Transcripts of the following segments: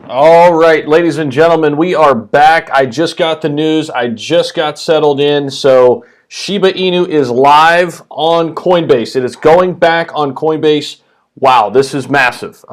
All right, ladies and gentlemen, we are back. I just got the news. I just got settled in. So Shiba Inu is live on Coinbase. It is going back on Coinbase. Wow, this is massive.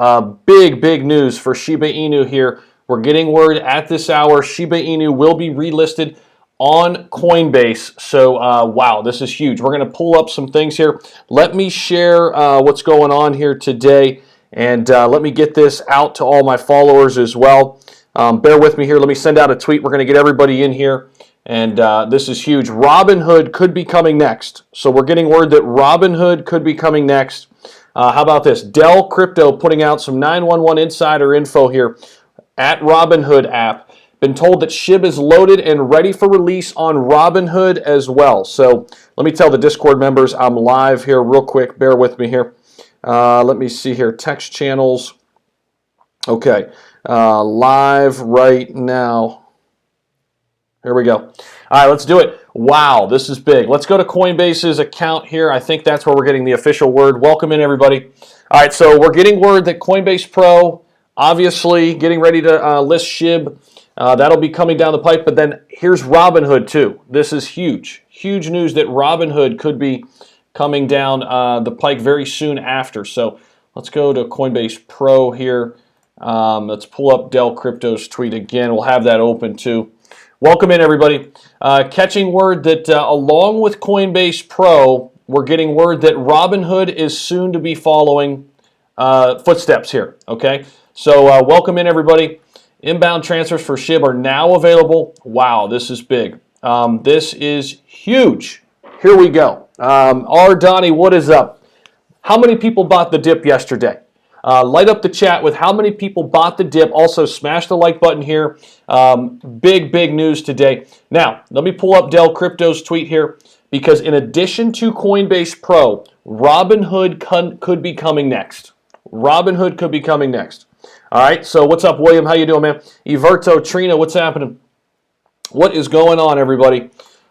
Big news for Shiba Inu here. We're getting word at this hour Shiba Inu will be relisted on Coinbase. So wow, this is huge. We're going to pull up some things here. Let me share what's going on here today. And let me get this out to all my followers as well. Bear with me here. Let me send out a tweet. We're going to get everybody in here. And this is huge. Robinhood could be coming next. So we're getting word that Robinhood could be coming next. How about this? Dell Crypto putting out some 911 insider info here at Robinhood app. Been told that SHIB is loaded and ready for release on Robinhood as well. So let me tell the Discord members I'm live here real quick. Bear with me here. Let me see here. Text channels. Okay. Live right now. Here we go. All right, let's do it. Wow, this is big. Let's go to Coinbase's account here. I think that's where we're getting the official word. Welcome in, everybody. All right, so we're getting word that Coinbase Pro, obviously getting ready to list SHIB. That'll be coming down the pipe. But then here's Robinhood, too. This is huge. Huge news that Robinhood could be coming down the pike very soon after. So let's go to Coinbase Pro here. Let's pull up Dell Crypto's tweet again. We'll have that open too. Welcome in, everybody. Catching word that along with Coinbase Pro, we're getting word that Robinhood is soon to be following footsteps here. Okay, so welcome in, everybody. Inbound transfers for SHIB are now available. Wow, this is big. This is huge. Here we go. R. Donnie, what is up? How many people bought the dip yesterday? Light up the chat with how many people bought the dip. Also, smash the like button here. Big news today. Now, let me pull up Dell Crypto's tweet here because in addition to Coinbase Pro, Robinhood could be coming next. Robinhood could be coming next. All right, so what's up, William? How you doing, man? Everto, Trina, what's happening? What is going on, everybody?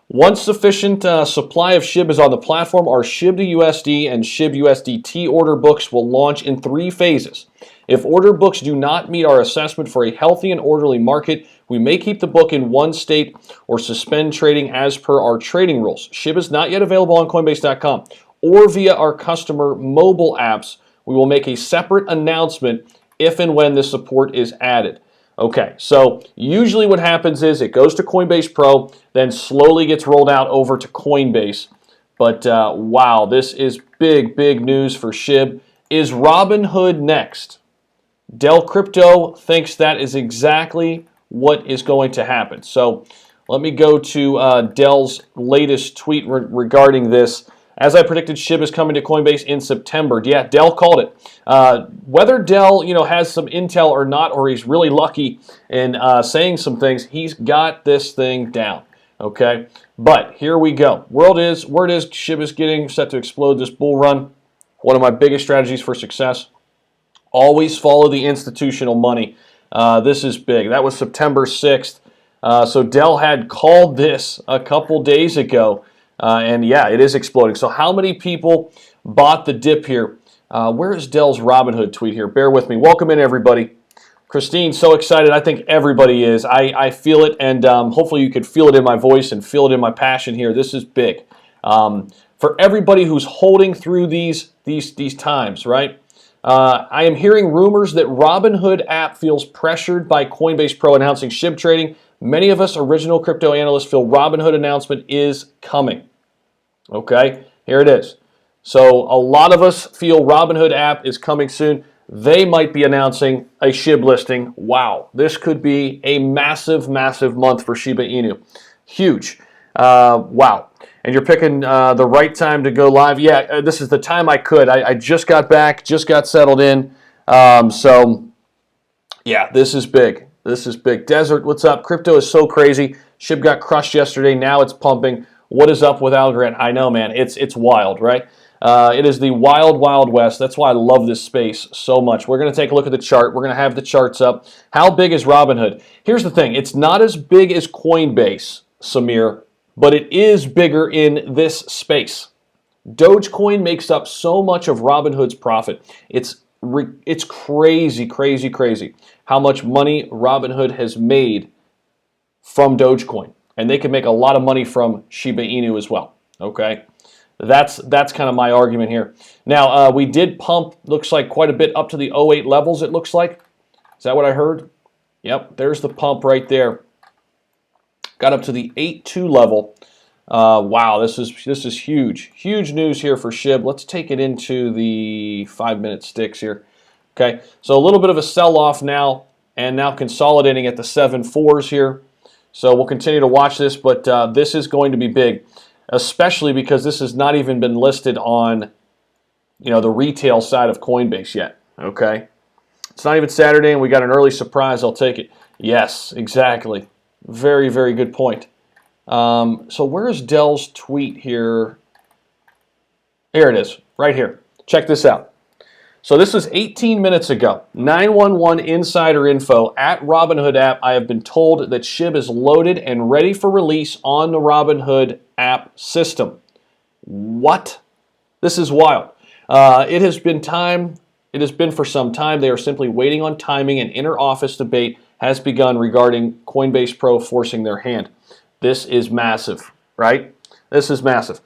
Once sufficient supply of SHIB is on the platform, our SHIB to USD and SHIB USDT order books will launch in 3 phases. If order books do not meet our assessment for a healthy and orderly market, we may keep the book in one state or suspend trading as per our trading rules. SHIB is not yet available on Coinbase.com or via our customer mobile apps. We will make a separate announcement if and when this support is added. Okay, so usually what happens is it goes to Coinbase Pro, then slowly gets rolled out over to Coinbase. But wow, this is big news for SHIB. Is Robinhood next? Dell Crypto thinks that is exactly what is going to happen. So let me go to Dell's latest tweet regarding this. As I predicted, SHIB is coming to Coinbase in September. Yeah, Dell called it. Whether Dell, has some intel or not, or he's really lucky in saying some things, he's got this thing down. Okay, but here we go. Word is SHIB is getting set to explode this bull run. One of my biggest strategies for success: always follow the institutional money. This is big. That was September 6th. So Dell had called this a couple days ago. And yeah, it is exploding. So how many people bought the dip here? Where is Dell's Robinhood tweet here? Bear with me. Welcome in, everybody. Christine, so excited. I think everybody is. I feel it, and hopefully you could feel it in my voice and feel it in my passion here. This is big. For everybody who's holding through these times, right? I am hearing rumors that Robinhood app feels pressured by Coinbase Pro announcing SHIB trading. Many of us original crypto analysts feel Robinhood announcement is coming. Okay, here it is. So a lot of us feel Robinhood app is coming soon. They might be announcing a SHIB listing. Wow, this could be a massive month for Shiba Inu. Huge. Wow. And you're picking the right time to go live. Yeah, this is the time I could. I just got back, just got settled in. So yeah, this is big. This is big. Desert, what's up? Crypto is so crazy. SHIB got crushed yesterday. Now it's pumping. What is up with Algorand? I know, man. It's wild, right? It is the wild west. That's why I love this space so much. We're going to take a look at the chart. We're going to have the charts up. How big is Robinhood? Here's the thing. It's not as big as Coinbase, Samir, but it is bigger in this space. Dogecoin makes up so much of Robinhood's profit. It's it's crazy, crazy, crazy how much money Robinhood has made from Dogecoin. And they can make a lot of money from Shiba Inu as well, okay? That's kind of my argument here. Now, we did pump, looks like, quite a bit up to the '08 levels, it looks like. Is that what I heard? Yep, there's the pump right there. Got up to the 8.2 level. Wow, this is huge. Huge news here for SHIB. Let's take it into the 5-minute sticks here. Okay, so a little bit of a sell-off now, and now consolidating at the 7.4s here. So we'll continue to watch this, but this is going to be big, especially because this has not even been listed on, the retail side of Coinbase yet. Okay, it's not even Saturday, and we got an early surprise. I'll take it. Yes, exactly. Very, very good point. So where's Dell's tweet here? Here it is, right here. Check this out. So this was 18 minutes ago. 911 insider info at Robinhood app. I have been told that SHIB is loaded and ready for release on the Robinhood app system. What? This is wild. It has been time. It has been for some time. They are simply waiting on timing. An inter-office debate has begun regarding Coinbase Pro forcing their hand. This is massive, right? This is massive.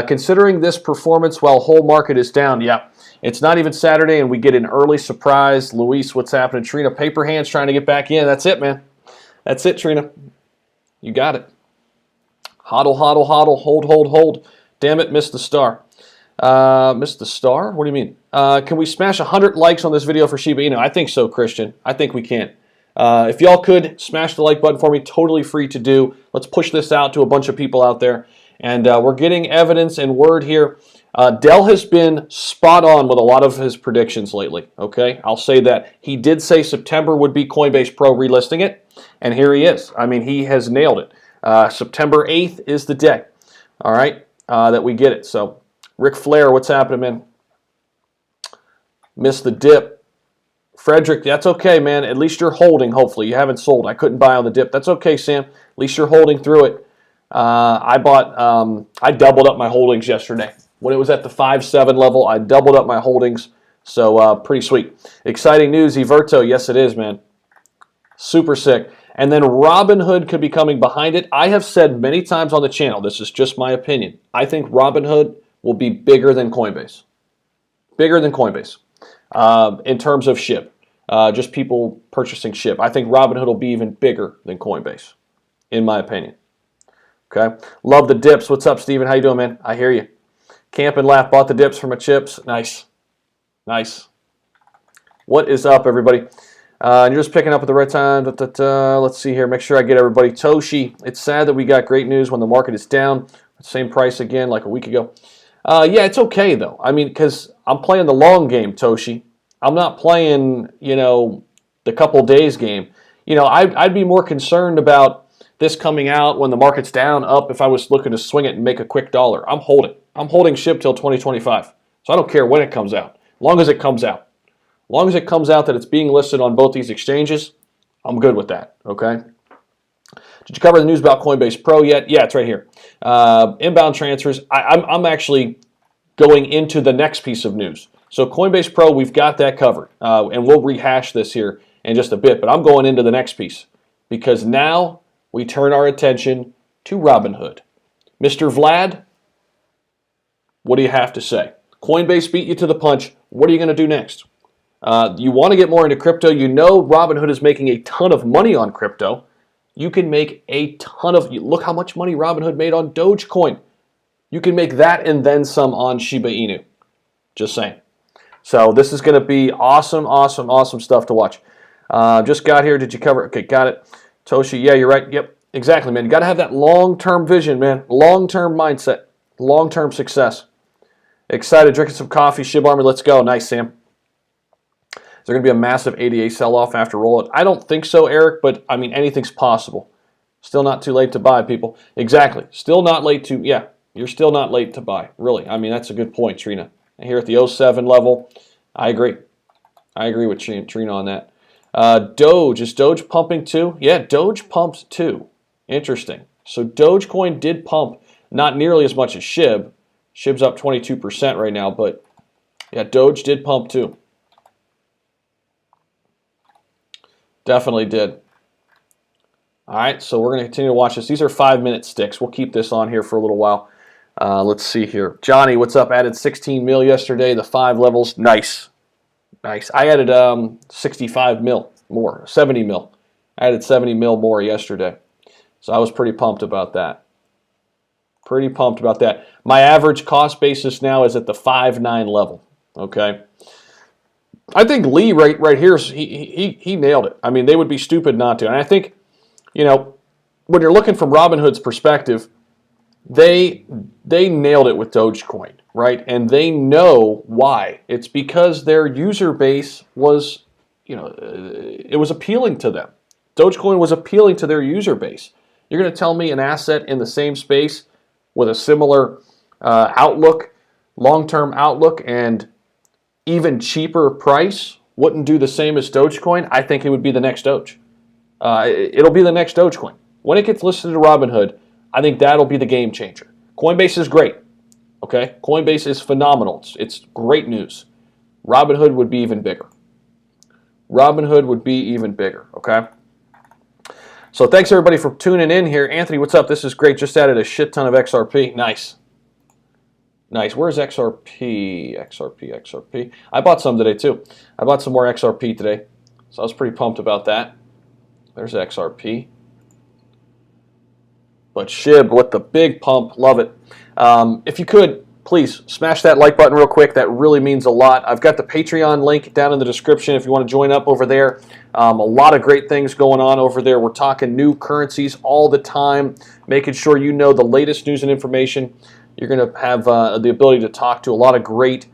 Considering this performance while whole market is down, yeah, it's not even Saturday and we get an early surprise. Luis, what's happening? Trina, paper hands trying to get back in. That's it, man. That's it, Trina. You got it. Hodl, hodl, hodl, hold, hold, hold. Damn it, missed the star. Missed the star? What do you mean? Can we smash 100 likes on this video for Shiba Inu? I think so, Christian. I think we can. If y'all could, smash the like button for me. Totally free to do. Let's push this out to a bunch of people out there. And we're getting evidence and word here. Dell has been spot on with a lot of his predictions lately. Okay, I'll say that. He did say September would be Coinbase Pro relisting it. And here he is. I mean, he has nailed it. September 8th is the day. All right, that we get it. So, Ric Flair, what's happening, man? Missed the dip. Frederick, that's okay, man. At least you're holding, hopefully. You haven't sold. I couldn't buy on the dip. That's okay, Sam. At least you're holding through it. I doubled up my holdings yesterday. When it was at the 5.7 level, I doubled up my holdings. So, pretty sweet. Exciting news, Everto. Yes, it is, man. Super sick. And then Robinhood could be coming behind it. I have said many times on the channel, this is just my opinion, I think Robinhood will be bigger than Coinbase. Bigger than Coinbase. In terms of SHIB. Just people purchasing SHIB. I think Robinhood will be even bigger than Coinbase, in my opinion. Okay. Love the dips. What's up, Steven? How you doing, man? I hear you. Camp and Laugh bought the dips from a chips. Nice. Nice. What is up, everybody? And you're just picking up at the right time. Let's see here. Make sure I get everybody. Toshi, it's sad that we got great news when the market is down. Same price again like a week ago. Yeah, it's okay, though. I mean, because I'm playing the long game, Toshi. I'm not playing, the couple days game. I'd be more concerned about this coming out when the market's down, up, if I was looking to swing it and make a quick dollar. I'm holding. I'm holding SHIB till 2025. So I don't care when it comes out, as long as it comes out. As long as it comes out that it's being listed on both these exchanges, I'm good with that, okay? Did you cover the news about Coinbase Pro yet? Yeah, it's right here. Inbound transfers. I'm actually going into the next piece of news. So Coinbase Pro, we've got that covered. And we'll rehash this here in just a bit. But I'm going into the next piece because now we turn our attention to Robinhood. Mr. Vlad, what do you have to say? Coinbase beat you to the punch. What are you going to do next? You want to get more into crypto. You know Robinhood is making a ton of money on crypto. You can make a ton of, look how much money Robinhood made on Dogecoin. You can make that and then some on Shiba Inu. Just saying. So this is going to be awesome, awesome, awesome stuff to watch. Just got here. Did you cover? Okay, got it. Toshi, yeah, you're right. Yep, exactly, man. You got to have that long-term vision, man. Long-term mindset. Long-term success. Excited, drinking some coffee. SHIB Army, let's go. Nice, Sam. Is there going to be a massive ADA sell-off after rollout? I don't think so, Eric, but, I mean, anything's possible. Still not too late to buy, people. Exactly. Still not late to, yeah, you're still not late to buy. Really. I mean, that's a good point, Trina. Here at the 07 level, I agree. I agree with Trina on that. Doge. Is Doge pumping too? Yeah, Doge pumped too. Interesting. So Dogecoin did pump, not nearly as much as SHIB. SHIB's up 22% right now, but yeah, Doge did pump too. Definitely did. All right, so we're going to continue to watch this. These are 5-minute sticks. We'll keep this on here for a little while. Let's see here. Johnny, what's up? Added 16 mil yesterday, the 5 levels. Nice. Nice. I added 65 mil more, 70 mil. I added 70 mil more yesterday. So I was pretty pumped about that. Pretty pumped about that. My average cost basis now is at the 5.9 level. Okay. I think Lee right here, he nailed it. I mean, they would be stupid not to. And I think, you know, when you're looking from Robinhood's perspective, they nailed it with Dogecoin, right? And they know why. It's because their user base was, you know, it was appealing to them. Dogecoin was appealing to their user base. You're going to tell me an asset in the same space with a similar outlook, long-term outlook, and even cheaper price wouldn't do the same as Dogecoin? I think it would be the next Doge. It'll be the next Dogecoin. When it gets listed to Robinhood, I think that'll be the game changer. Coinbase is great. Okay? Coinbase is phenomenal. It's great news. Robinhood would be even bigger. Robinhood would be even bigger. Okay? So thanks everybody for tuning in here. Anthony, what's up? This is great. Just added a shit ton of XRP. Nice. Nice. Where's XRP? XRP. I bought some today too. I bought some more XRP today. So I was pretty pumped about that. There's XRP. But SHIB with the big pump. Love it. If you could, please smash that like button real quick. That really means a lot. I've got the Patreon link down in the description if you want to join up over there. A lot of great things going on over there. We're talking new currencies all the time, making sure you know the latest news and information. You're going to have the ability to talk to a lot of great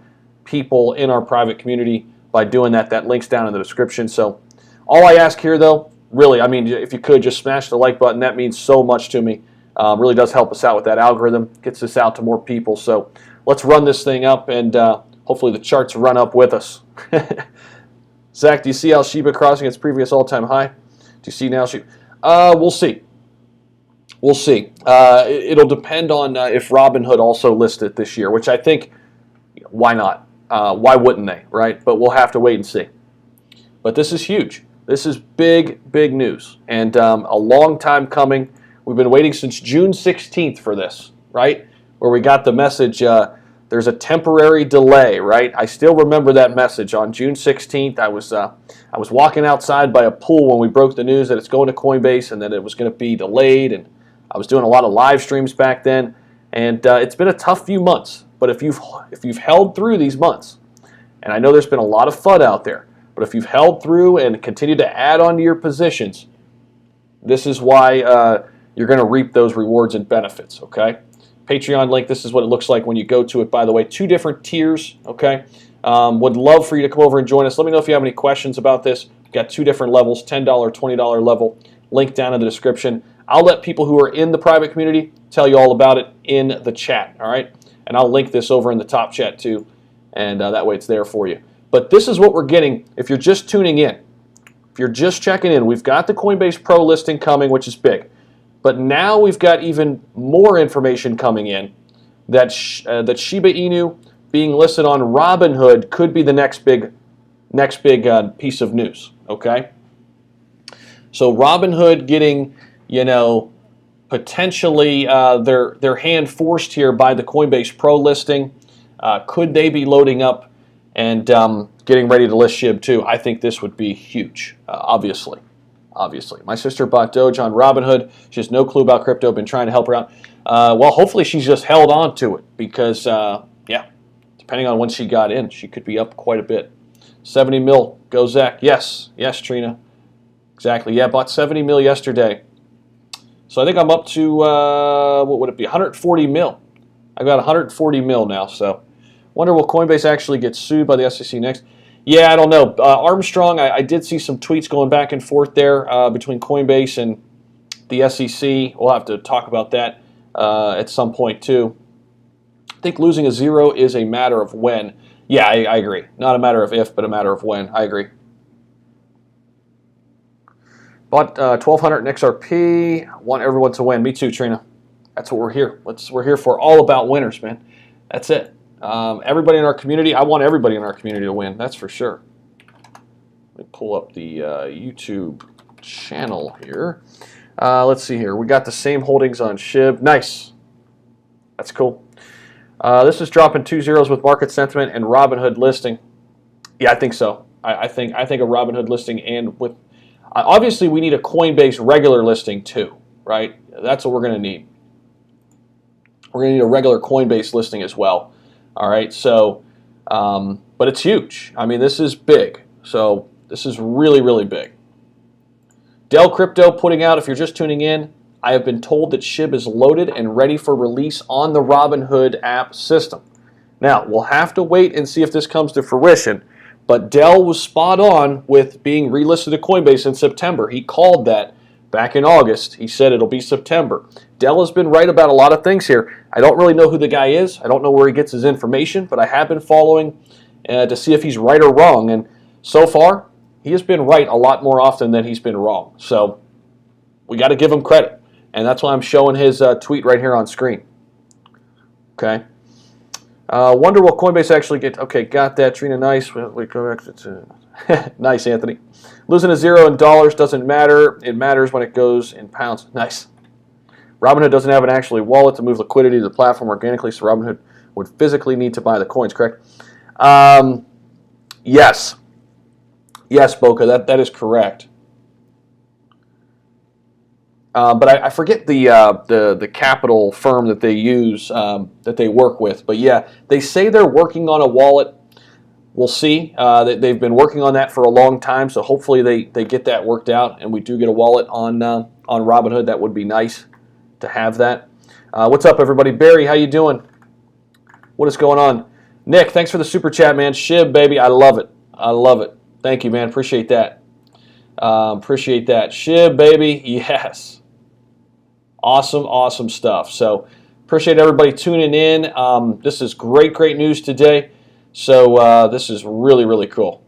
people in our private community by doing that. That link's down in the description. So all I ask here, though, really, I mean, if you could just smash the like button, that means so much to me. Really does help us out with that algorithm, gets this out to more people. So let's run this thing up, and hopefully the charts run up with us. Zach, do you see how Shiba crossing its previous all-time high? Do you see now Shiba? We'll see. We'll see. It'll depend on if Robinhood also lists it this year, which I think, why not? Why wouldn't they, right? But we'll have to wait and see. But this is huge. This is big, big news, and a long time coming. We've been waiting since June 16th for this, right? Where we got the message, there's a temporary delay, right? I still remember that message on June 16th. I was walking outside by a pool when we broke the news that it's going to Coinbase and that it was going to be delayed, and I was doing a lot of live streams back then, and it's been a tough few months. But if you've held through these months, and I know there's been a lot of FUD out there, but if you've held through and continue to add on to your positions, this is why you're going to reap those rewards and benefits, okay? Patreon link, this is what it looks like when you go to it, by the way. 2 different tiers, okay? Would love for you to come over and join us. Let me know if you have any questions about this. We've got 2 different levels, $10, $20 level. Link down in the description. I'll let people who are in the private community tell you all about it in the chat, all right? And I'll link this over in the top chat too, and that way it's there for you. But this is what we're getting if you're just tuning in. If you're just checking in, we've got the Coinbase Pro listing coming, which is big. But now we've got even more information coming in that Shiba Inu being listed on Robinhood could be the next big piece of news, okay? So Robinhood getting, you know, potentially their hand forced here by the Coinbase Pro listing. Could they be loading up and getting ready to list SHIB too? I think this would be huge, obviously. Obviously. My sister bought Doge on Robinhood. She has no clue about crypto. Been trying to help her out. Well, hopefully she's just held on to it because, yeah, depending on when she got in, she could be up quite a bit. 70 mil. Go, Zach. Yes. Yes, Trina. Exactly. Yeah, bought 70 mil yesterday. So I think I'm up to, what would it be, 140 mil. I've got 140 mil now, so wonder will Coinbase actually get sued by the SEC next? Yeah, I don't know. Armstrong, I did see some tweets going back and forth there between Coinbase and the SEC. We'll have to talk about that at some point too. I think losing a zero is a matter of when. Yeah, I agree. Not a matter of if, but a matter of when. I agree. Bought 1,200 in XRP. Want everyone to win. Me too, Trina. That's what we're here. We're here for. All about winners, man. That's it. Everybody in our community, I want everybody in our community to win. That's for sure. Let me pull up the YouTube channel here. Let's see here. We got the same holdings on SHIB. Nice. That's cool. This is dropping 2 zeros with market sentiment and Robinhood listing. Yeah, I think so. I think a Robinhood listing, and with obviously we need a Coinbase regular listing too, right? That's what we're going to need. We're going to need a regular Coinbase listing as well. All right. So, but it's huge. I mean, this is big. So this is really, really big. Dell Crypto putting out, if you're just tuning in, I have been told that SHIB is loaded and ready for release on the Robinhood app system. Now, we'll have to wait and see if this comes to fruition, but Dell was spot on with being relisted to Coinbase in September. He called that back in August. He said it'll be September. Dell has been right about a lot of things here. I don't really know who the guy is. I don't know where he gets his information, but I have been following to see if he's right or wrong, and so far, he has been right a lot more often than he's been wrong. So we got to give him credit. And that's why I'm showing his tweet right here on screen. Okay. Wonder will Coinbase actually get... Okay, got that. Trina, nice. We correct it. Nice, Anthony. Losing a zero in dollars doesn't matter. It matters when it goes in pounds. Nice. Robinhood doesn't have an actual wallet to move liquidity to the platform organically, so Robinhood would physically need to buy the coins, correct? Yes. Yes, Boca, that is correct. But I forget the capital firm that they use, that they work with. But yeah, they say they're working on a wallet. We'll see. They've been working on that for a long time, so hopefully they get that worked out and we do get a wallet on Robinhood. That would be nice to have that. What's up, everybody? Barry, how you doing? What is going on? Nick, thanks for the super chat, man. SHIB, baby, I love it. I love it. Thank you, man. Appreciate that. Appreciate that. SHIB, baby, yes. Awesome, awesome stuff. So appreciate everybody tuning in. This is great, great news today. So this is really, really cool.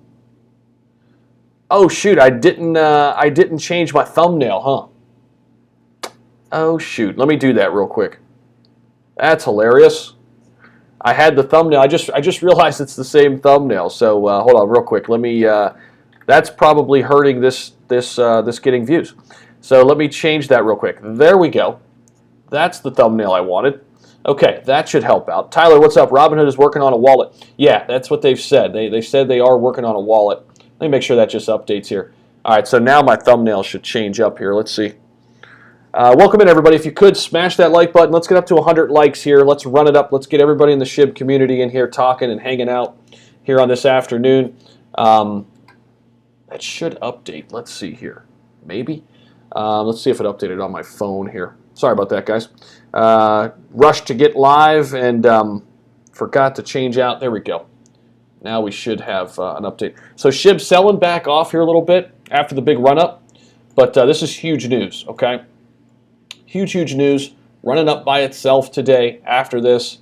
Oh shoot, I didn't change my thumbnail, huh? Oh shoot, let me do that real quick. That's hilarious. I had the thumbnail. I just realized it's the same thumbnail. So hold on, real quick. Let me. That's probably hurting this getting views. So let me change that real quick. There we go. That's the thumbnail I wanted. Okay, that should help out. Tyler, what's up? Robinhood is working on a wallet. Yeah, that's what they've said. They said they are working on a wallet. Let me make sure that just updates here. All right, so now my thumbnail should change up here. Let's see. Welcome in, everybody. If you could, smash that like button. Let's get up to 100 likes here. Let's run it up. Let's get everybody in the SHIB community in here talking and hanging out here on this afternoon. That should update. Let's see here. Maybe. Let's see if it updated on my phone here. Sorry about that, guys. Rushed to get live and forgot to change out. There we go. Now we should have an update. So SHIB selling back off here a little bit after the big run-up. But this is huge news, okay? Huge, huge news. Running up by itself today after this.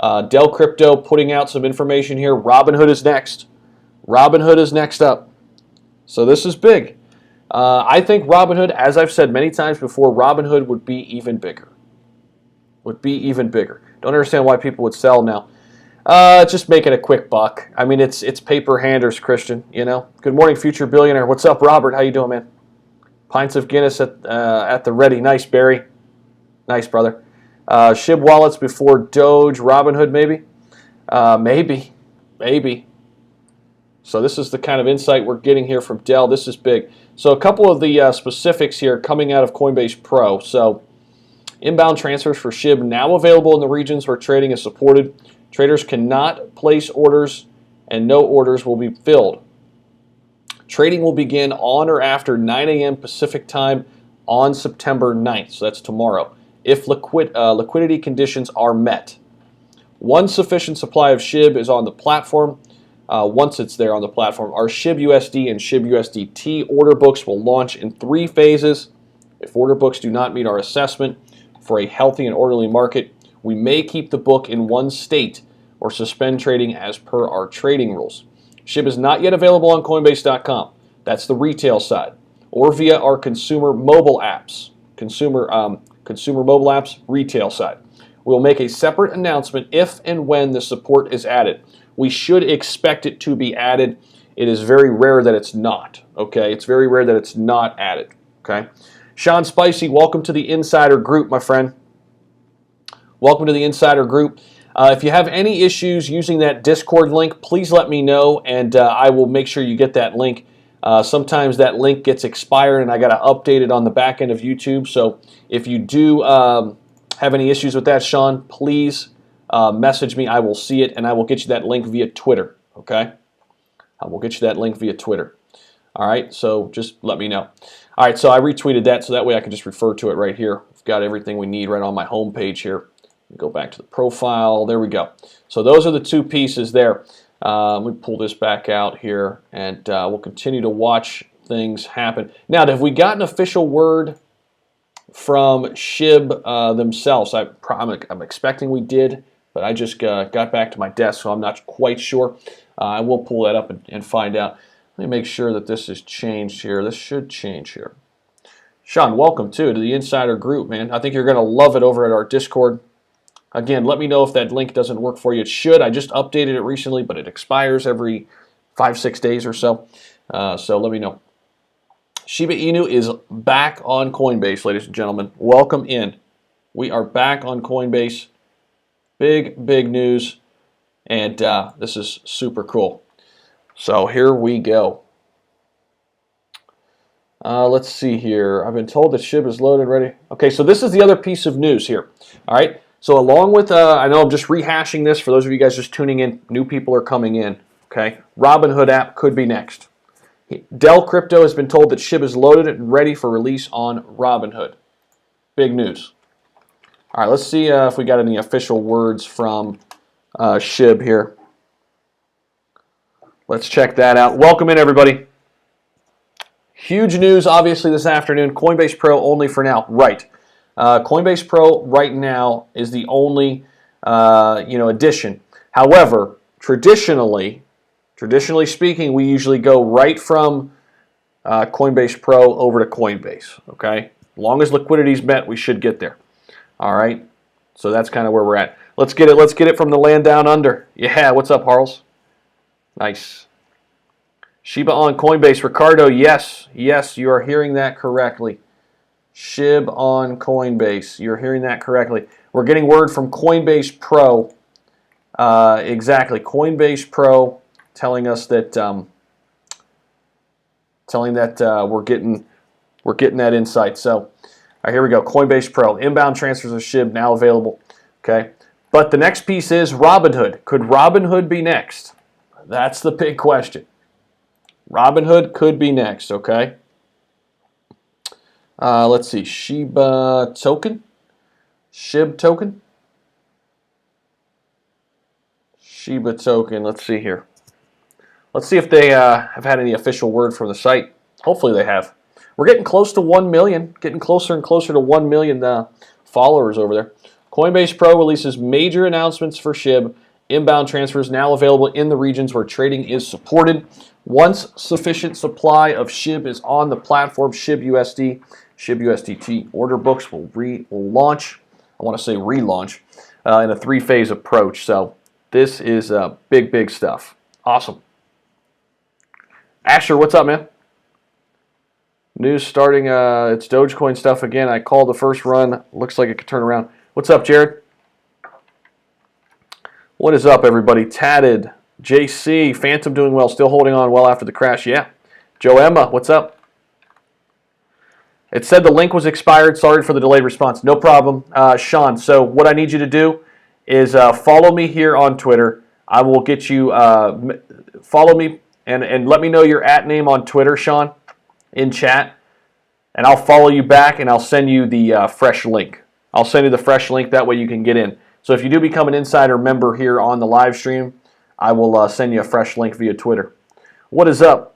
Dell Crypto putting out some information here. Robinhood is next. Robinhood is next up. So this is big. I think Robinhood, as I've said many times before, Robinhood would be even bigger. Would be even bigger. Don't understand why people would sell now. Just making a quick buck. I mean, it's paper handers, Christian, you know. Good morning, future billionaire. What's up, Robert? How you doing, man? Pints of Guinness at the ready. Nice, Barry. Nice, brother. SHIB wallets before Doge, Robinhood, maybe? Maybe. So this is the kind of insight we're getting here from Dell. This is big. So a couple of the specifics here coming out of Coinbase Pro. So inbound transfers for SHIB now available in the regions where trading is supported. Traders cannot place orders and no orders will be filled. Trading will begin on or after 9 a.m. Pacific time on September 9th. So that's tomorrow. If liquidity conditions are met. One sufficient supply of SHIB is on the platform. Once it's there on the platform, our SHIB USD and SHIB USDT order books will launch in 3 phases. If order books do not meet our assessment for a healthy and orderly market, we may keep the book in one state or suspend trading as per our trading rules. SHIB is not yet available on Coinbase.com. That's the retail side. Or via our consumer mobile apps. Consumer mobile apps, retail side. We will make a separate announcement if and when the support is added. We should expect it to be added It is very rare that it's not. Okay, it's very rare that it's not added. Okay, Sean Spicy, welcome to the Insider Group, my friend. Welcome to the Insider Group. If you have any issues using that Discord link, please let me know, and I will make sure you get that link. Sometimes that link gets expired, and I got to update it on the back end of YouTube. So if you do have any issues with that, Sean, please message me. I will see it, and I will get you that link via Twitter. Okay, I will get you that link via Twitter. All right, so just let me know. All right, so I retweeted that, so that way I can just refer to it right here. We've got everything we need right on my home page here. Go back to the profile. There we go. So those are the two pieces there. Let me pull this back out here, and we'll continue to watch things happen. Now, have we got an official word from SHIB themselves? I'm expecting we did, but I just got back to my desk, so I'm not quite sure. I will pull that up and find out. Let me make sure that this is changed here. This should change here. Sean, welcome to the Insider Group, man. I think you're going to love it over at our Discord. Again, let me know if that link doesn't work for you. It should. I just updated it recently, but it expires every 5-6 days or so. So let me know. Shiba Inu is back on Coinbase, ladies and gentlemen. Welcome in. We are back on Coinbase. Big, big news. And this is super cool. So here we go. Let's see here. I've been told that SHIB is loaded ready. Okay, so this is the other piece of news here. All right. So along with, I know I'm just rehashing this for those of you guys just tuning in. New people are coming in. Okay. Robinhood app could be next. Dell Crypto has been told that SHIB is loaded and ready for release on Robinhood. Big news. All right. Let's see if we got any official words from SHIB here. Let's check that out. Welcome in, everybody. Huge news, obviously, this afternoon. Coinbase Pro only for now. Right. Coinbase Pro right now is the only addition. However, traditionally speaking, we usually go right from Coinbase Pro over to Coinbase. Okay, as long as liquidity is met, we should get there. All right, so that's kind of where we're at. Let's get it. Let's get it from the land down under. Yeah, what's up, Harls? Nice. Shiba on Coinbase. Ricardo, yes, you are hearing that correctly. SHIB on Coinbase. You're hearing that correctly. We're getting word from Coinbase Pro. Exactly, Coinbase Pro telling us that we're getting that insight. So, all right, here we go. Coinbase Pro. Inbound transfers of SHIB now available. Okay, but the next piece is Robinhood. Could Robinhood be next? That's the big question. Robinhood could be next. Okay. Let's see, Shiba token, SHIB token, Shiba token. Let's see here. Let's see if they have had any official word from the site. Hopefully they have. We're getting close to 1 million, getting closer and closer to 1 million followers over there. Coinbase Pro releases major announcements for SHIB. Inbound transfers now available in the regions where trading is supported. Once sufficient supply of SHIB is on the platform, SHIB USD, SHIB USDT order books will launch. I want to say relaunch in a 3-phase approach. So this is big, big stuff. Awesome. Asher, what's up, man? News starting. It's Dogecoin stuff again. I called the first run. Looks like it could turn around. What's up, Jared? What is up, everybody? Tatted, JC, Phantom doing well, still holding on well after the crash. Yeah. Joe Emma, what's up? It said the link was expired. Sorry for the delayed response. No problem, Sean. So what I need you to do is follow me here on Twitter. I will get you, follow me and let me know your @name on Twitter, Sean, in chat. And I'll follow you back and I'll send you the fresh link. I'll send you the fresh link. That way you can get in. So if you do become an Insider member here on the live stream, I will send you a fresh link via Twitter. What is up?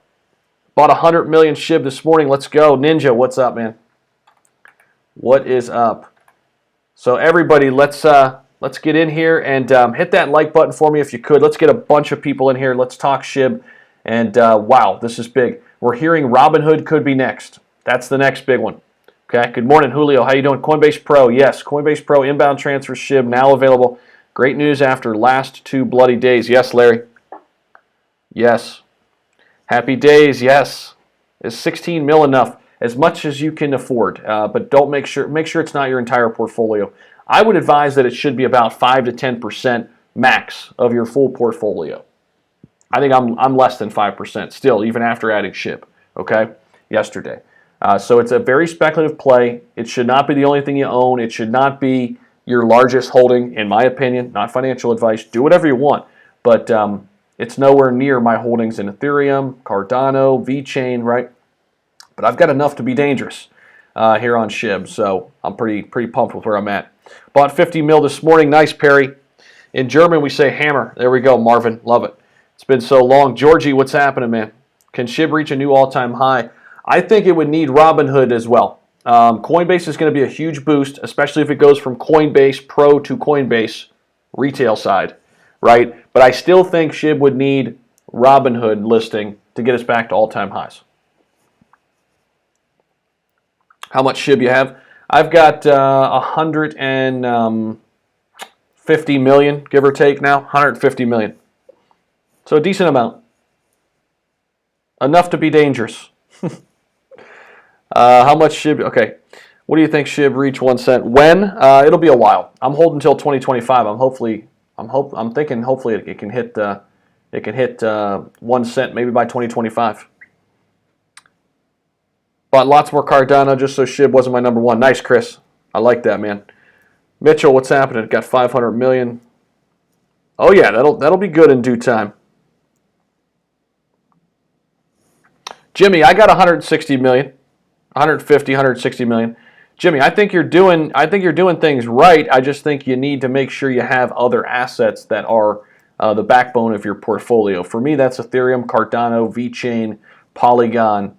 Bought 100 million SHIB this morning. Let's go. Ninja, what's up, man? What is up? So everybody, let's get in here and hit that like button for me if you could. Let's get a bunch of people in here. Let's talk SHIB. And wow, this is big. We're hearing Robinhood could be next. That's the next big one. Okay. Good morning, Julio. How you doing? Coinbase Pro. Yes, Coinbase Pro inbound transfer SHIB now available. Great news after last 2 bloody days. Yes, Larry. Yes. Happy days, yes. Is 16 mil enough? As much as you can afford, but don't make sure it's not your entire portfolio. I would advise that it should be about 5 to 10% max of your full portfolio. I think I'm less than 5% still, even after adding SHIB, okay, yesterday. So it's a very speculative play. It should not be the only thing you own. It should not be your largest holding, in my opinion, not financial advice. Do whatever you want, but it's nowhere near my holdings in Ethereum, Cardano, VeChain, right? But I've got enough to be dangerous here on SHIB, so I'm pretty pumped with where I'm at. Bought 50 mil this morning. Nice, Perry. In German, we say hammer. There we go, Marvin. Love it. It's been so long. Georgie, what's happening, man? Can SHIB reach a new all-time high? I think it would need Robinhood as well. Coinbase is going to be a huge boost, especially if it goes from Coinbase Pro to Coinbase retail side, right? But I still think SHIB would need Robinhood listing to get us back to all-time highs. How much SHIB you have? I've got 150 million, give or take now. 150 million. So a decent amount. Enough to be dangerous. How much SHIB? Okay. What do you think SHIB reach 1 cent? When? It'll be a while. I'm holding until 2025. I'm thinking hopefully it can hit 1 cent maybe by 2025. Bought lots more Cardano just so SHIB wasn't my number one. Nice, Chris. I like that, man. Mitchell, what's happening? Got 500 million. Oh yeah, that'll be good in due time. Jimmy, I got 160 million. 150, 160 million. Jimmy, I think you're doing things right. I just think you need to make sure you have other assets that are the backbone of your portfolio. For me, that's Ethereum, Cardano, VeChain, Polygon.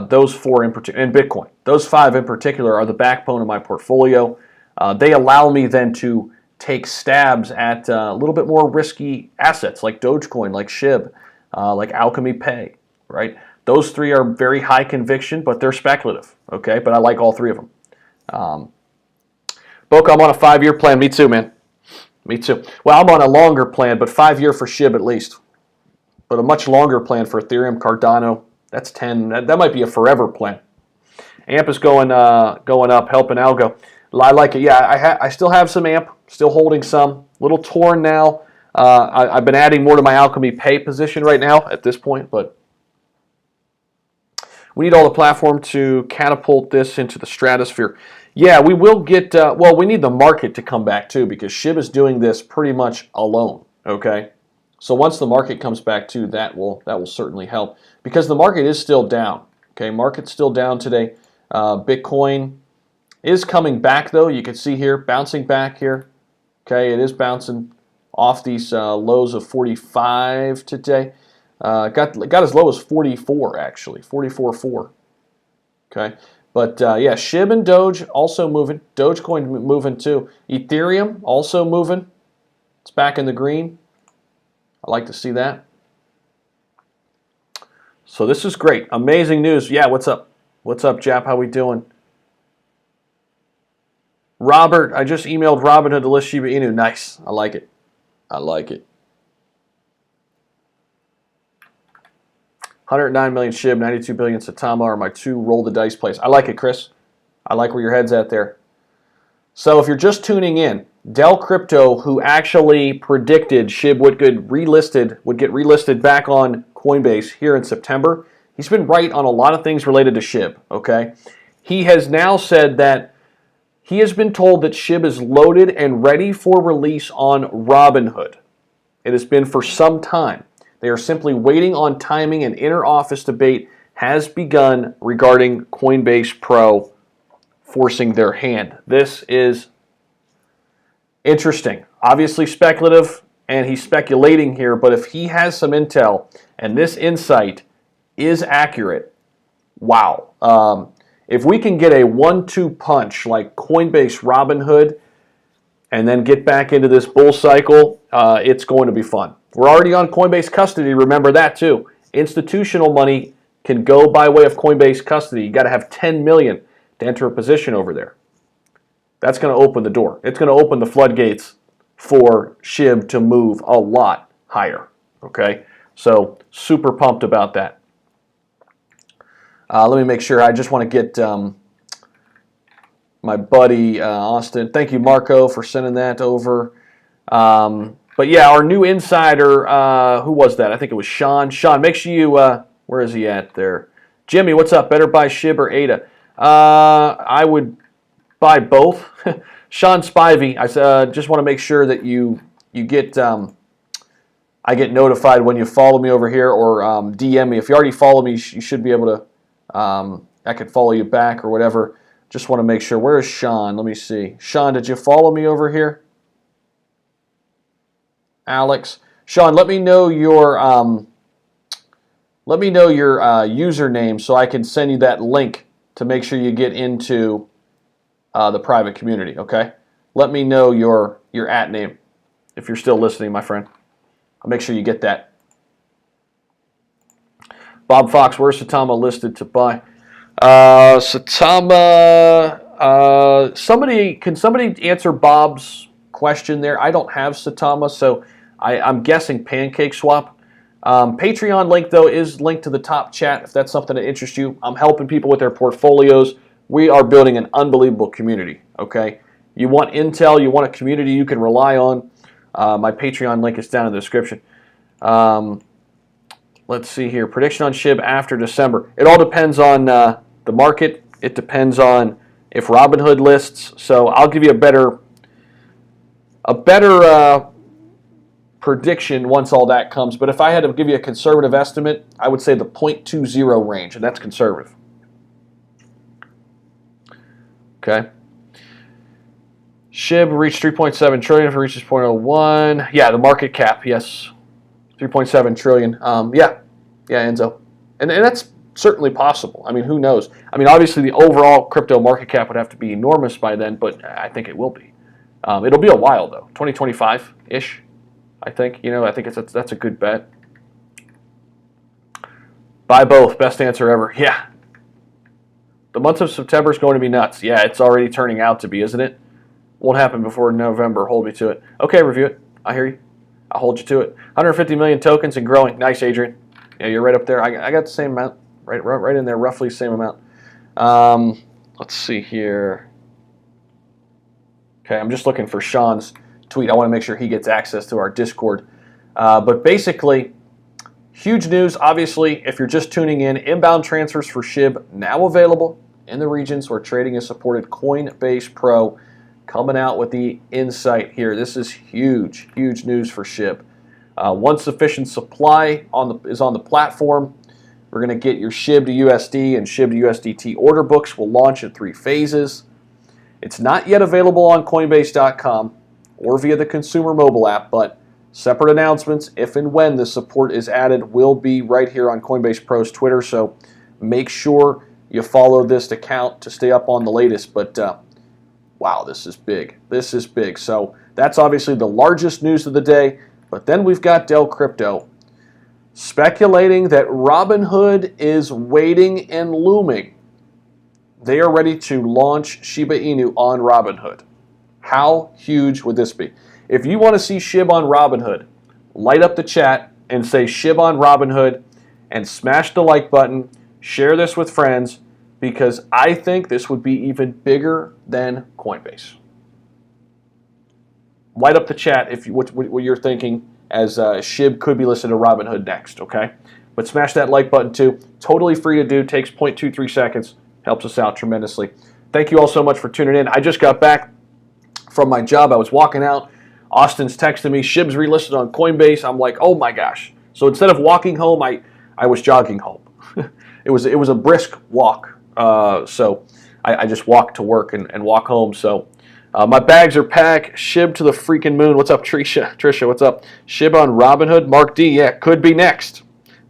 Those four in particular, and Bitcoin. Those five in particular are the backbone of my portfolio. They allow me then to take stabs at a little bit more risky assets like Dogecoin, like SHIB, like Alchemy Pay, right? Those three are very high conviction, but they're speculative, okay? But I like all three of them. Boca, I'm on a 5-year plan. Me too, man. Me too. Well, I'm on a longer plan, but 5-year for SHIB at least. But a much longer plan for Ethereum, Cardano. That's 10. That might be a forever plan. AMP is going up, helping Algo. I like it. Yeah, I still have some AMP, still holding some. A little torn now. I've been adding more to my Alchemy Pay position right now at this point, but we need all the platform to catapult this into the stratosphere. Yeah, we will get, well, we need the market to come back too because SHIB is doing this pretty much alone, okay? So once the market comes back too, that will certainly help because the market is still down. Okay, market's still down today. Bitcoin is coming back though. You can see here, bouncing back here. Okay, it is bouncing off these lows of 45 today. Got as low as 44 actually, 44.4. Okay, but yeah, SHIB and Doge also moving. Dogecoin moving too. Ethereum also moving. It's back in the green. I like to see that. So this is great. Amazing news. Yeah, what's up? What's up, Jap? How we doing? Robert, I just emailed Robinhood to list Shiba Inu. Nice. I like it. I like it. 109 million SHIB, 92 billion Satama are my two roll the dice plays. I like it, Chris. I like where your head's at there. So if you're just tuning in, Dell Crypto, who actually predicted SHIB would get relisted back on Coinbase here in September, he's been right on a lot of things related to SHIB, okay? He has now said that he has been told that SHIB is loaded and ready for release on Robinhood. It has been for some time. They are simply waiting on timing, and inter-office debate has begun regarding Coinbase Pro forcing their hand. This is interesting. Obviously speculative, and he's speculating here, but if he has some intel and this insight is accurate, wow. If we can get a 1-2 punch like Coinbase Robinhood and then get back into this bull cycle, it's going to be fun. We're already on Coinbase custody, remember that too. Institutional money can go by way of Coinbase custody. You got to have 10 million to enter a position over there. That's going to open the door. It's going to open the floodgates for SHIB to move a lot higher, okay? So super pumped about that. Let me make sure. I just want to get my buddy Austin. Thank you, Marco, for sending that over. But yeah, our new insider, who was that? I think it was Sean. Sean, make sure you, where is he at there? Jimmy, what's up? Better buy SHIB or ADA? I would buy both. Sean Spivey, I just want to make sure that you get, I get notified when you follow me over here or DM me. If you already follow me, you should be able to, I could follow you back or whatever. Just want to make sure. Where is Sean? Let me see. Sean, did you follow me over here? Alex, Sean, let me know your username so I can send you that link to make sure you get into the private community. Okay, let me know your @ name if you're still listening, my friend. I'll make sure you get that. Bob Fox, where's Satama listed to buy? Satama. Can somebody answer Bob's question there? I don't have Satama, so I'm guessing Pancake Swap. Patreon link, though, is linked to the top chat if that's something that interests you. I'm helping people with their portfolios. We are building an unbelievable community, okay? You want intel, you want a community you can rely on. My Patreon link is down in the description. Let's see here. Prediction on SHIB after December. It all depends on the market. It depends on if Robinhood lists. So I'll give you a better prediction once all that comes. But if I had to give you a conservative estimate, I would say the 0.20 range, and that's conservative. Okay. SHIB reached 3.7 trillion if it reaches 0.01. Yeah, the market cap, yes. 3.7 trillion. Yeah, Enzo. And that's certainly possible. I mean, who knows? I mean, obviously the overall crypto market cap would have to be enormous by then, but I think it will be. It'll be a while, though. 2025-ish. I think, I think that's a good bet. Buy both. Best answer ever. Yeah. The month of September is going to be nuts. Yeah, it's already turning out to be, isn't it? Won't happen before November. Hold me to it. Okay, review it. I hear you. I'll hold you to it. 150 million tokens and growing. Nice, Adrian. Yeah, you're right up there. I got the same amount. Right in there, roughly the same amount. Let's see here. Okay, I'm just looking for Sean's tweet. I want to make sure he gets access to our Discord. But basically, huge news. Obviously, if you're just tuning in, inbound transfers for SHIB now available in the regions where trading is supported. Coinbase Pro coming out with the insight here. This is huge, huge news for SHIB. Once sufficient supply is on the platform, we're going to get your SHIB to USD and SHIB to USDT order books. Will launch in 3 phases. It's not yet available on Coinbase.com or via the consumer mobile app, but separate announcements, if and when the support is added, will be right here on Coinbase Pro's Twitter. So make sure you follow this account to stay up on the latest. But wow, this is big. This is big. So that's obviously the largest news of the day. But then we've got Dell Crypto speculating that Robinhood is waiting and looming. They are ready to launch Shiba Inu on Robinhood. How huge would this be? If you want to see SHIB on Robinhood, light up the chat and say SHIB on Robinhood and smash the like button. Share this with friends because I think this would be even bigger than Coinbase. Light up the chat if what you're thinking as SHIB could be listed to Robinhood next, okay? But smash that like button too. Totally free to do. Takes 0.23 seconds. Helps us out tremendously. Thank you all so much for tuning in. I just got back from my job. I was walking out. Austin's texting me, SHIB's relisted on Coinbase. I'm like, oh my gosh. So instead of walking home, I was jogging home. It was a brisk walk. So I just walked to work and walk home. So my bags are packed. SHIB to the freaking moon. What's up, Trisha? Trisha, what's up? SHIB on Robinhood. Mark D, yeah, could be next.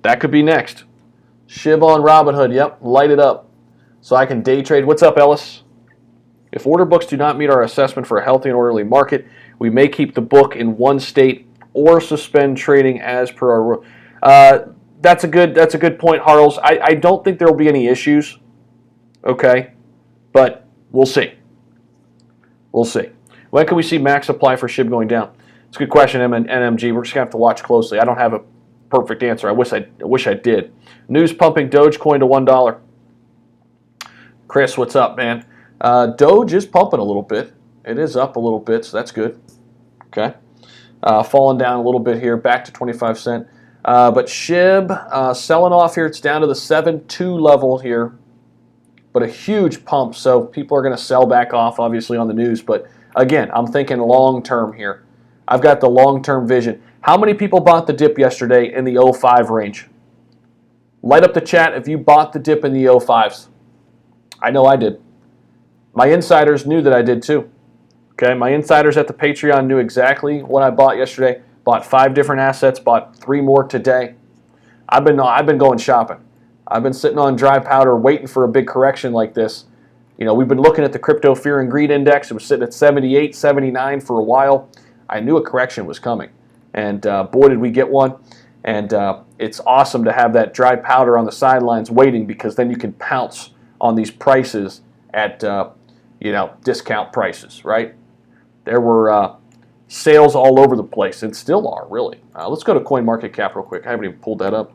That could be next. SHIB on Robinhood, yep, light it up. So I can day trade. What's up, Ellis? If order books do not meet our assessment for a healthy and orderly market, we may keep the book in one state or suspend trading as per our rule. That's a good point, Harles. I don't think there will be any issues. Okay, but we'll see. We'll see. When can we see max supply for SHIB going down? It's a good question, NMG. We're just gonna have to watch closely. I don't have perfect answer. I wish I did. News pumping Dogecoin to $1. Chris, what's up, man? Doge is pumping a little bit. It is up a little bit, so that's good. Okay. Falling down a little bit here, back to 25 cent. But SHIB selling off here. It's down to the 7.2 level here, but a huge pump. So people are going to sell back off, obviously, on the news. But again, I'm thinking long term here. I've got the long term vision. How many people bought the dip yesterday in the 05 range? Light up the chat if you bought the dip in the 05s. I know I did. My insiders knew that I did too. Okay, my insiders at the Patreon knew exactly what I bought yesterday. Bought 5 different assets, bought 3 more today. I've been going shopping. I've been sitting on dry powder waiting for a big correction like this. You know, we've been looking at the crypto fear and greed index. It was sitting at 78, 79 for a while. I knew a correction was coming. And boy, did we get one. And it's awesome to have that dry powder on the sidelines waiting, because then you can pounce on these prices at, discount prices, right? There were sales all over the place, and still are, really. Let's go to CoinMarketCap real quick. I haven't even pulled that up.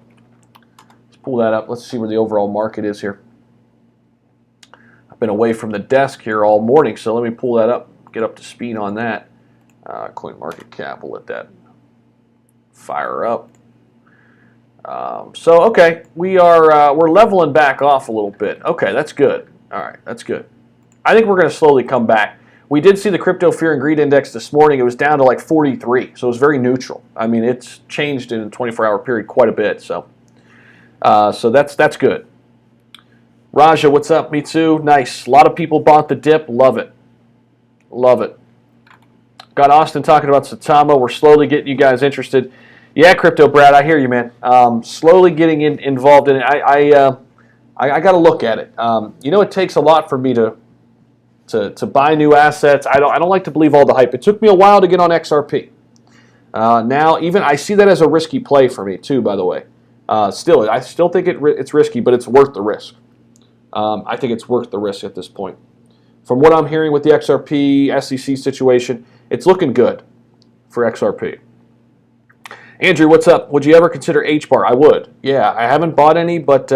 Let's pull that up. Let's see where the overall market is here. I've been away from the desk here all morning, so let me pull that up, get up to speed on that. CoinMarketCap, we'll let that fire up. Okay, we're leveling back off a little bit. Okay, that's good. All right, that's good. I think we're going to slowly come back. We did see the crypto fear and greed index this morning. It was down to like 43, so it was very neutral. I mean, it's changed in a 24-hour period quite a bit. So that's good. Raja, what's up? Me too. Nice. A lot of people bought the dip. Love it. Love it. Got Austin talking about Saitama. We're slowly getting you guys interested. Yeah, Crypto Brad, I hear you, man. Slowly getting involved in it. I got to look at it. It takes a lot for me to buy new assets. I don't like to believe all the hype. It took me a while to get on XRP. Now, even I see that as a risky play for me too. By the way, I still think it's risky, but it's worth the risk. I think it's worth the risk at this point. From what I'm hearing with the XRP SEC situation, it's looking good for XRP. Andrew, what's up? Would you ever consider HBAR? I would. Yeah, I haven't bought any, but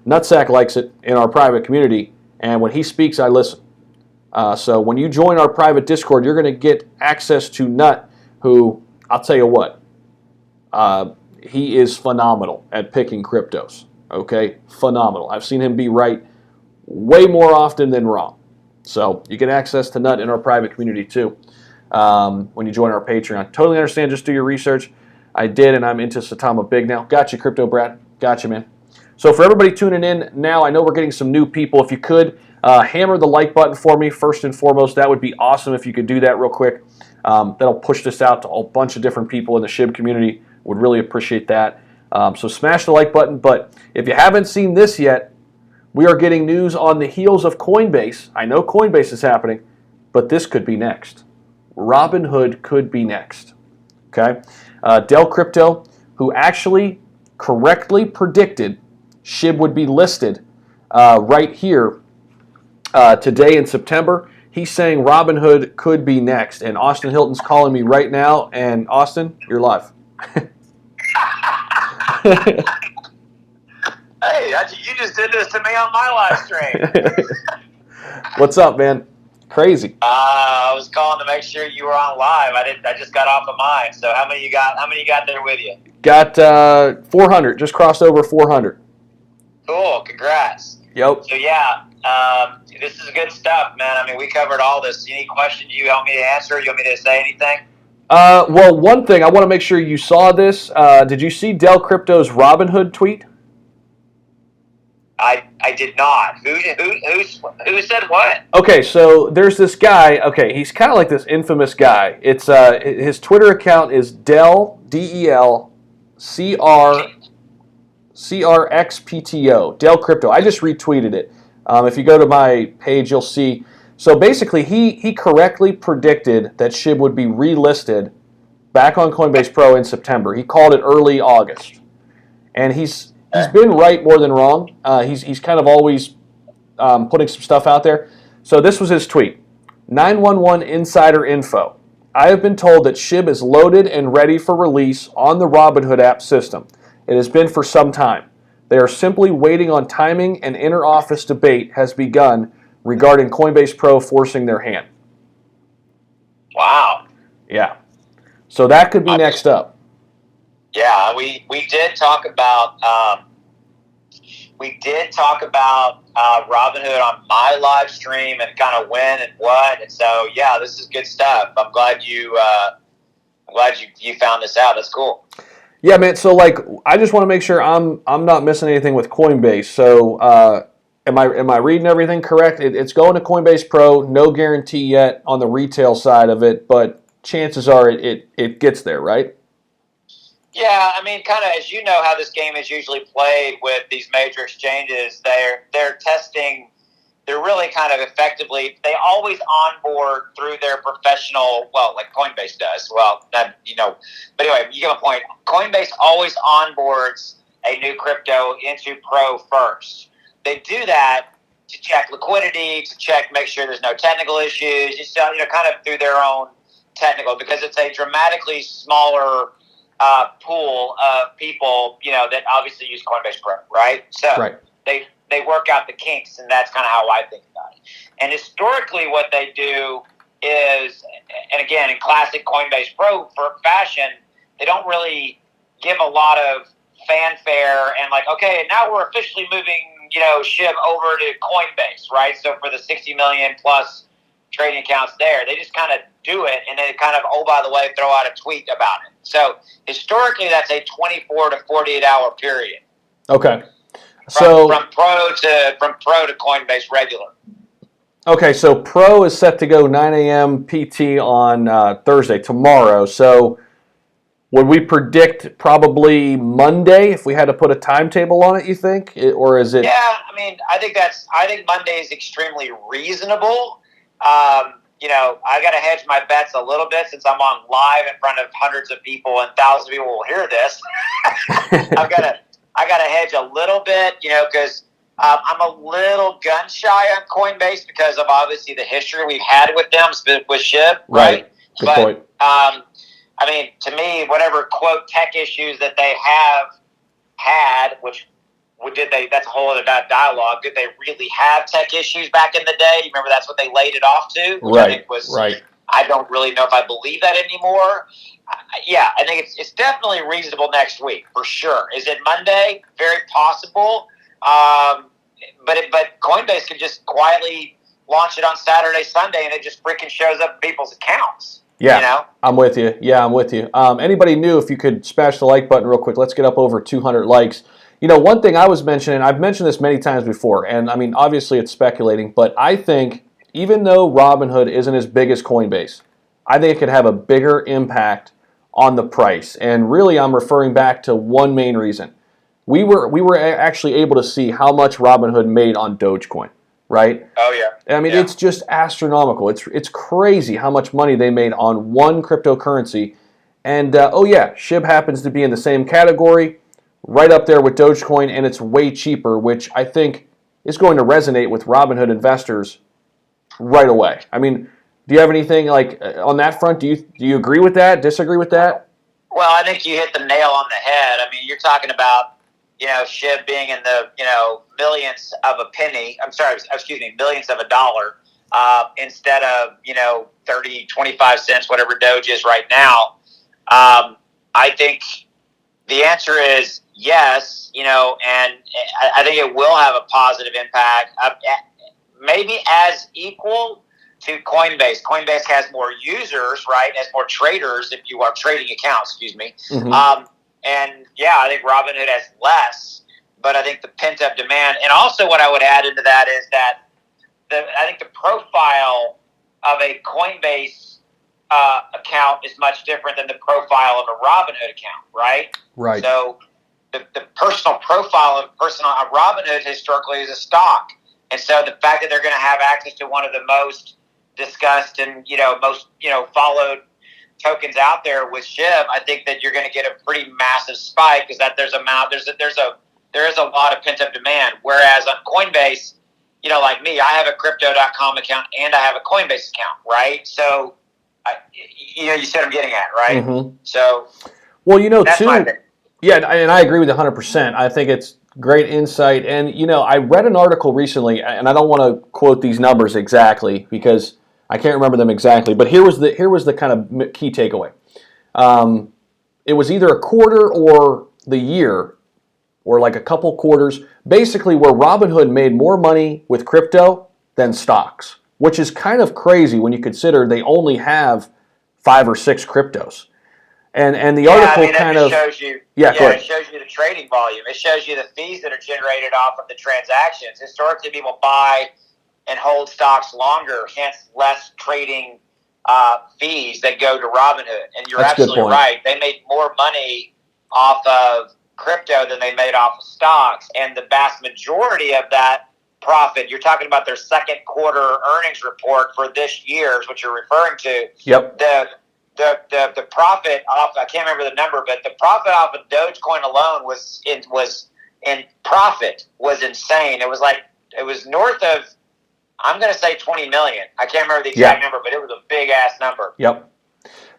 Nutsack likes it in our private community, and when he speaks, I listen. So when you join our private Discord, you're going to get access to Nut, who, I'll tell you what, he is phenomenal at picking cryptos. Okay? Phenomenal. I've seen him be right way more often than wrong. So you get access to Nut in our private community too when you join our Patreon. Totally understand. Just do your research. I did, and I'm into Saitama big now. Gotcha, Crypto Brad. Gotcha, man. So for everybody tuning in now, I know we're getting some new people. If you could, hammer the like button for me first and foremost. That would be awesome if you could do that real quick. That'll push this out to a bunch of different people in the SHIB community. Would really appreciate that. So smash the like button. But if you haven't seen this yet, we are getting news on the heels of Coinbase. I know Coinbase is happening, but this could be next. Robinhood could be next. Okay? Dell Crypto, who actually correctly predicted SHIB would be listed right here today in September. He's saying Robinhood could be next. And Austin Hilton's calling me right now. And Austin, you're live. Hey, you just did this to me on my live stream. What's up, man? Crazy. I was calling to make sure you were on live. I just got off of mine. So how many you got? How many you got there with you? Got 400. Just crossed over 400. Cool. Congrats. Yep. So yeah, this is good stuff, man. I mean, we covered all this. Any questions you want me to answer? You want me to say anything? Well, one thing I want to make sure you saw this. Did you see Dell Crypto's Robinhood tweet? I did not. Who said what? Okay, so there's this guy. Okay, he's kind of like this infamous guy. It's his Twitter account is Dell DELCRXPTO Dell Crypto. I just retweeted it. If you go to my page, you'll see. So basically, he correctly predicted that SHIB would be relisted back on Coinbase Pro in September. He called it early August, and he's been right more than wrong. He's kind of always putting some stuff out there. So this was his tweet. 911 insider info. I have been told that SHIB is loaded and ready for release on the Robinhood app system. It has been for some time. They are simply waiting on timing, and inter-office debate has begun regarding Coinbase Pro forcing their hand. Wow. Yeah. So that could be next up. Yeah, we did talk about Robinhood on my live stream and kind of when and what, and so yeah, this is good stuff. I'm glad you found this out. That's cool. Yeah, man. So like, I just want to make sure I'm not missing anything with Coinbase. So am I reading everything correct? It's going to Coinbase Pro. No guarantee yet on the retail side of it, but chances are it gets there, right? Yeah, I mean, kind of as you know how this game is usually played with these major exchanges, they're testing. They're really kind of effectively. They always onboard through their professional. Well, like Coinbase does. Well, that But anyway, you get my point. Coinbase always onboards a new crypto into Pro first. They do that to check liquidity, make sure there's no technical issues. Just kind of through their own technical, because it's a dramatically smaller pool of people, that obviously use Coinbase Pro, right? So right. They work out the kinks, and that's kind of how I think about it. And historically, what they do is, and again, in classic Coinbase Pro for fashion, they don't really give a lot of fanfare and like, okay, now we're officially moving, SHIB over to Coinbase, right? So for the 60 million plus trading accounts there, they just kind of do it, and then kind of, oh, by the way, throw out a tweet about it. So historically, that's a 24 to 48 hour period. Okay. From Pro to Coinbase regular. Okay, so Pro is set to go 9 a.m. PT on Thursday, tomorrow. So would we predict probably Monday if we had to put a timetable on it, you think? Or is it? Yeah, I mean, I think Monday is extremely reasonable. I got to hedge my bets a little bit since I'm on live in front of hundreds of people and thousands of people will hear this. I got to hedge a little bit, because I'm a little gun shy on Coinbase because of obviously the history we've had with them with SHIB, right? Good point. I mean, to me, whatever quote tech issues that they have had, that's a whole other dialogue. Did they really have tech issues back in the day? You remember that's what they laid it off to? Which right. I think was, right. I don't really know if I believe that anymore. I think it's definitely reasonable next week for sure. Is it Monday? Very possible. But Coinbase could just quietly launch it on Saturday, Sunday, and it just freaking shows up in people's accounts. Yeah, I'm with you. Anybody new, if you could smash the like button real quick. Let's get up over 200 likes. One thing I was mentioning, I've mentioned this many times before, and I mean, obviously it's speculating, but I think even though Robinhood isn't as big as Coinbase, I think it could have a bigger impact on the price. And really, I'm referring back to one main reason. We were actually able to see how much Robinhood made on Dogecoin, right? Oh yeah. I mean, It's just astronomical. It's crazy how much money they made on one cryptocurrency. And SHIB happens to be in the same category, right up there with Dogecoin, and it's way cheaper, which I think is going to resonate with Robinhood investors right away. I mean, do you have anything like on that front? Do you agree with that? Disagree with that? Well, I think you hit the nail on the head. I mean, you're talking about SHIB being in the millionths of a penny. Millionths of a dollar instead of 30, 25 cents, whatever Doge is right now. I think the answer is yes, and I think it will have a positive impact, maybe as equal to Coinbase. Coinbase has more users, right? Has more traders, if you are trading accounts, excuse me. Mm-hmm. And yeah, I think Robinhood has less, but I think the pent-up demand, and also what I would add into that is that I think the profile of a Coinbase account is much different than the profile of a Robinhood account, right? Right. So the personal profile of Robinhood historically is a stock. And so the fact that they're going to have access to one of the most discussed and, most, followed tokens out there with SHIB, I think that you're going to get a pretty massive spike because that there is a lot of pent-up demand. Whereas on Coinbase, like me, I have a crypto.com account and I have a Coinbase account, right? So You see what I'm getting at, right? Mm-hmm. So, well, that's too. my opinion. Yeah, and I agree with 100%. I think it's great insight. And, I read an article recently, and I don't want to quote these numbers exactly because I can't remember them exactly, but here was the kind of key takeaway. It was either a quarter or the year or like a couple quarters, basically where Robinhood made more money with crypto than stocks, which is kind of crazy when you consider they only have 5 or 6 cryptos. And the article that just shows you. Go Yeah, it ahead. shows you the trading volume. It shows you the fees that are generated off of the transactions. Historically, people buy and hold stocks longer, hence less trading fees that go to Robinhood. And you're That's a good absolutely point. right. They made more money off of crypto than they made off of stocks, and the vast majority of that profit, you're talking about their second quarter earnings report for this year is what you're referring to. Yep. The profit off, I can't remember the number, but the profit off of Dogecoin alone was insane. It was north of, I'm going to say 20 million. I can't remember the exact number, but it was a big ass number. Yep.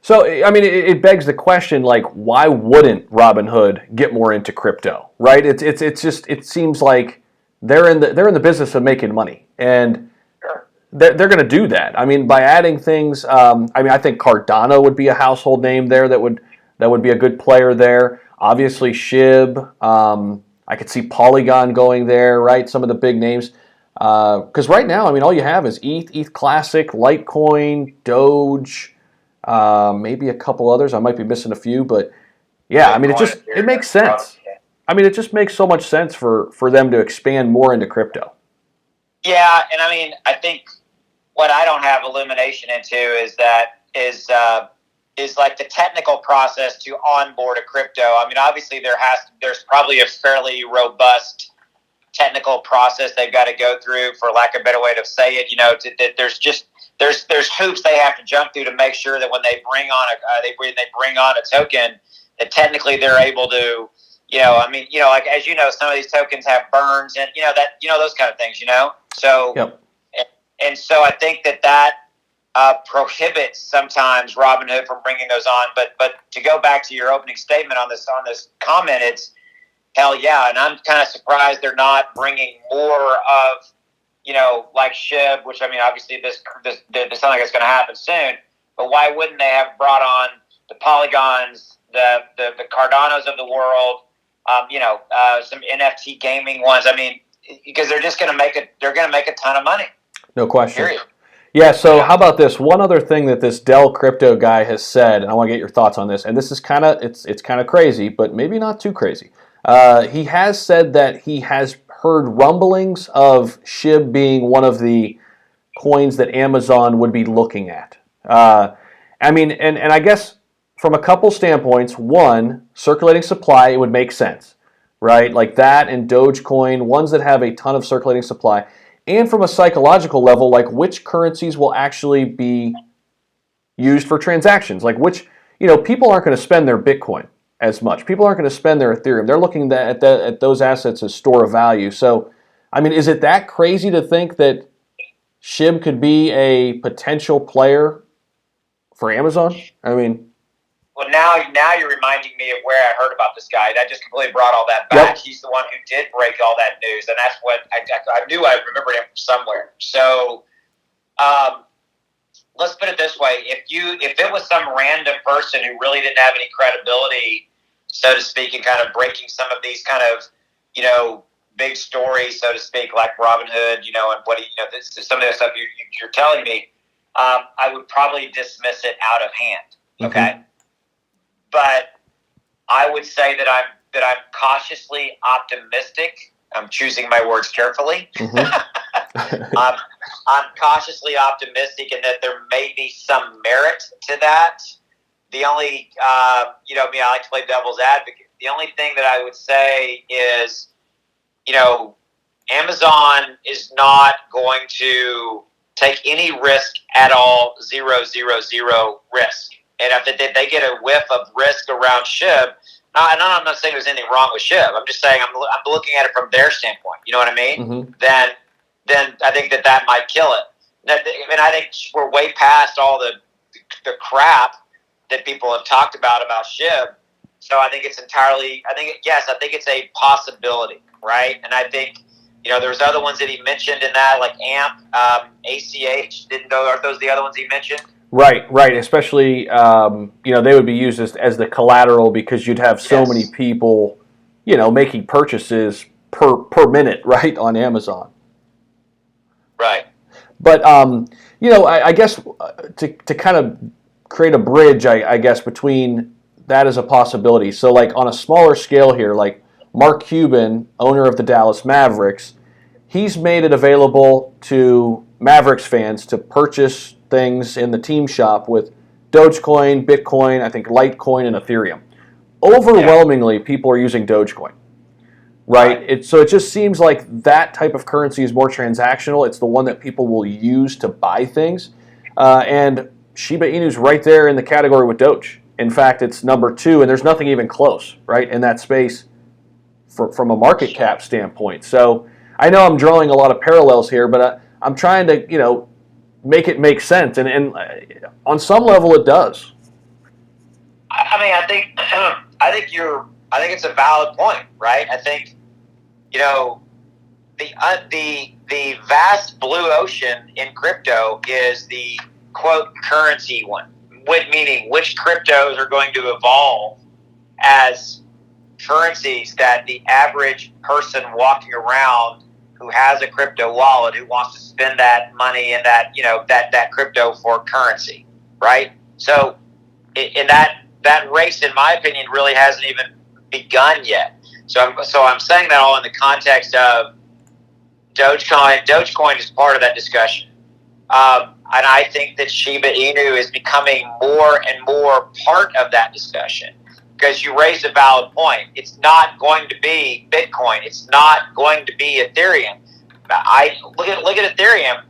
So, I mean, it begs the question, like, why wouldn't Robinhood get more into crypto, right? It seems like they're in the business of making money, and they're going to do that. I mean, by adding things. I think Cardano would be a household name there that would be a good player there. Obviously, SHIB. I could see Polygon going there, right? Some of the big names. Because right now, I mean, all you have is ETH Classic, Litecoin, Doge. Maybe a couple others. I might be missing a few, but yeah, I mean, it makes sense. I mean, it just makes so much sense for them to expand more into crypto. Yeah, and I mean, I think what I don't have illumination into is like the technical process to onboard a crypto. I mean, obviously there's probably a fairly robust technical process they've got to go through, for lack of a better way to say it. There's hoops they have to jump through to make sure that when they bring on a token, that technically they're able to, like, as you know, some of these tokens have burns and those kind of things, So, yep. And so I think that prohibits sometimes Robinhood from bringing those on. But to go back to your opening statement on this comment, it's hell yeah, and I'm kind of surprised they're not bringing more of, like SHIB, which, I mean, obviously this sounds like it's going to happen soon, but why wouldn't they have brought on the Polygons, the Cardanos of the world, some NFT gaming ones? I mean, because they're just going to make a ton of money. No question. Period. Yeah, so how about this? One other thing that this Dell crypto guy has said, and I want to get your thoughts on this, and this is kind of it's kind of crazy, but maybe not too crazy. He has said that he has heard rumblings of SHIB being one of the coins that Amazon would be looking at. I mean, and I guess from a couple standpoints, one, circulating supply, it would make sense, right? Like that and Dogecoin, ones that have a ton of circulating supply. And from a psychological level, like which currencies will actually be used for transactions? Like which, people aren't going to spend their Bitcoin as much. People aren't going to spend their Ethereum. They're looking at those assets as store of value. So, I mean, is it that crazy to think that SHIB could be a potential player for Amazon? I mean, well, now you're reminding me of where I heard about this guy. That just completely brought all that back. Yep. He's the one who did break all that news, and that's what I knew. I remembered him from somewhere. So, let's put it this way: if it was some random person who really didn't have any credibility, so to speak, and kind of breaking some of these kind of big stories, so to speak, like Robinhood, and what some of the stuff you're telling me, I would probably dismiss it out of hand. Okay. Mm-hmm. But I would say that I'm cautiously optimistic. I'm choosing my words carefully. Mm-hmm. I'm cautiously optimistic in that there may be some merit to that. The only, I like to play devil's advocate. The only thing that I would say is, Amazon is not going to take any risk at all, 0, 0, 0 risk. And if they get a whiff of risk around SHIB, and I'm not saying there's anything wrong with SHIB. I'm just saying I'm looking at it from their standpoint. You know what I mean? Mm-hmm. Then I think that might kill it. And I think we're way past all the the crap that people have talked about SHIB. So I think it's a possibility, right? And I think, there's other ones that he mentioned in that, like AMP, ACH. Aren't those the other ones he mentioned? Right. Especially, they would be used as the collateral because you'd have so many people, making purchases per minute, right, on Amazon. Right. But, I guess to kind of create a bridge, I guess, between that as a possibility. So, like, on a smaller scale here, like Mark Cuban, owner of the Dallas Mavericks, he's made it available to Mavericks fans to purchase things in the team shop with Dogecoin, Bitcoin, I think Litecoin, and Ethereum. Overwhelmingly, people are using Dogecoin. Right? So it just seems like that type of currency is more transactional. It's the one that people will use to buy things. And Shiba Inu's right there in the category with Doge. In fact, it's number 2, and there's nothing even close, right, in that space from a market cap standpoint. So I know I'm drawing a lot of parallels here, but I'm trying to, make it make sense. And on some level, it does. I think it's a valid point, right? I think, the vast blue ocean in crypto is the quote currency one, meaning which cryptos are going to evolve as currencies that the average person walking around who has a crypto wallet, who wants to spend that money and that crypto for currency, right? So in that race, in my opinion, really hasn't even begun yet. So I'm saying that all in the context of Dogecoin. Dogecoin is part of that discussion. And I think that Shiba Inu is becoming more and more part of that discussion because you raised a valid point. It's not going to be Bitcoin. It's not going to be Ethereum. I look at Ethereum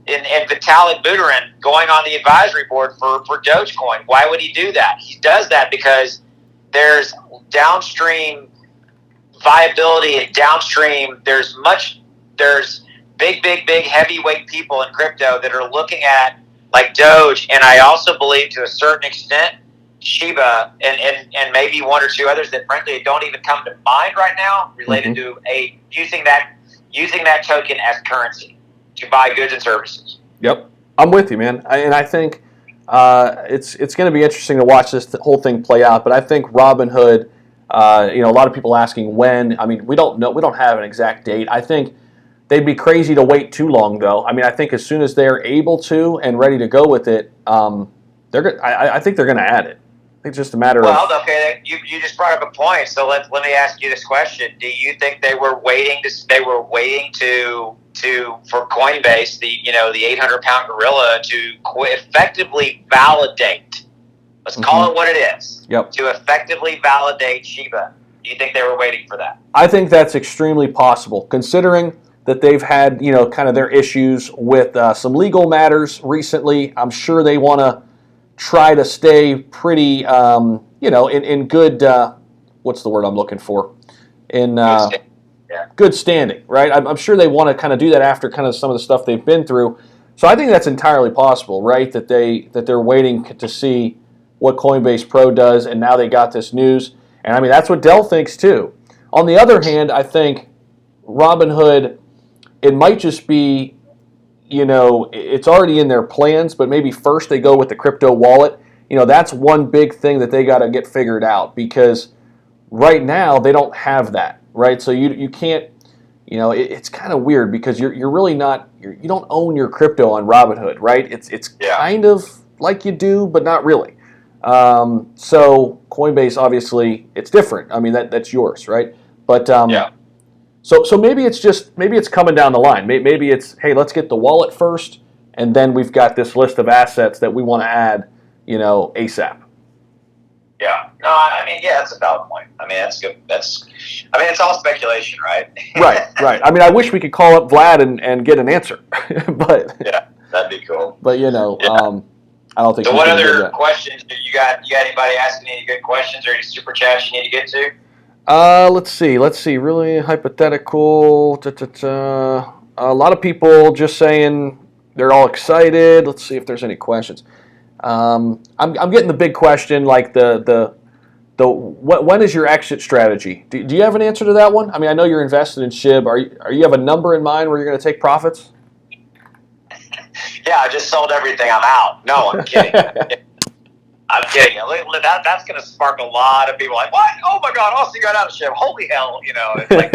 and Vitalik Buterin going on the advisory board for Dogecoin. Why would he do that? He does that because there's downstream viability and downstream. There's big heavyweight people in crypto that are looking at like Doge, and I also believe to a certain extent Shiba and maybe one or two others that frankly don't even come to mind right now related to using that token as currency to buy goods and services. Yep, I'm with you, man. And I think it's going to be interesting to watch this whole thing play out. But I think Robinhood, a lot of people asking when. I mean, we don't know. We don't have an exact date. I think they'd be crazy to wait too long, though. I mean, I think as soon as they're able to and ready to go with it, I think they're going to add it. I think it's just a matter of. Well, okay, you just brought up a point. So let me ask you this question: do you think they were waiting for Coinbase, the 800-pound gorilla, to effectively validate? Let's call it what it is. Yep. To effectively validate Shiba. Do you think they were waiting for that? I think that's extremely possible, considering that they've had kind of their issues with some legal matters recently. I'm sure they want to try to stay pretty, in good. What's the word I'm looking for? Good standing, right? I'm sure they want to kind of do that after kind of some of the stuff they've been through. So I think that's entirely possible, right? That they're waiting to see what Coinbase Pro does, and now they got this news. And I mean, that's what Dell thinks too. On the other hand, I think Robinhood, it might just be, it's already in their plans, but maybe first they go with the crypto wallet. That's one big thing that they got to get figured out, because right now they don't have that, right? So you can't, it's kind of weird because you're really not, you don't own your crypto on Robinhood, right? It's kind of like you do, but not really. So Coinbase, obviously, it's different. I mean, that's yours, right? But So maybe it's coming down the line. Maybe it's, hey, let's get the wallet first, and then we've got this list of assets that we want to add, ASAP. Yeah. No, I mean, that's a valid point. I mean, that's good. It's all speculation, right? Right. I mean, I wish we could call up Vlad and get an answer, but yeah, that'd be cool. But I don't think. So, what other questions you got? You got anybody asking any good questions or any super chats you need to get to? Let's see. Really hypothetical. A lot of people just saying they're all excited. Let's see if there's any questions. I'm getting the big question, like when is your exit strategy? Do you have an answer to that one? I mean, I know you're invested in SHIB. Are you have a number in mind where you're going to take profits? Yeah, I just sold everything. I'm out. No, I'm kidding. I'm kidding. That's going to spark a lot of people like, what? Oh my God, Austin got out of SHIB. Holy hell. It's like,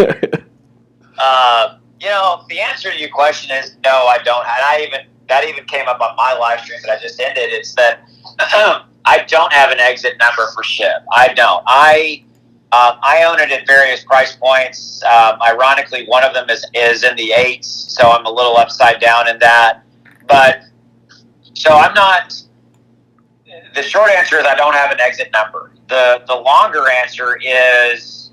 the answer to your question is no, I don't. And that even came up on my live stream that I just ended. It's that I don't have an exit number for SHIB. I don't. I own it at various price points. Ironically, one of them is in the 8s, so I'm a little upside down in that. But so I'm not. The short answer is I don't have an exit number. The longer answer is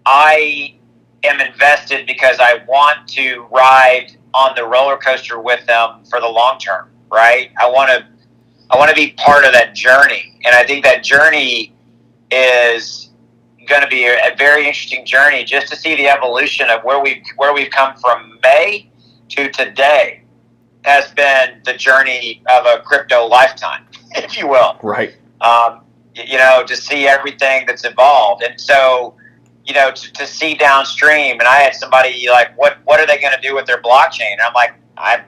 I am invested because I want to ride on the roller coaster with them for the long term. Right? I want to be part of that journey, and I think that journey is going to be a very interesting journey just to see the evolution of where we've come from May to today has been the journey of a crypto lifetime, if you will. Right. To see everything that's evolved. And so, to see downstream, and I had somebody like, what are they going to do with their blockchain? And I'm like,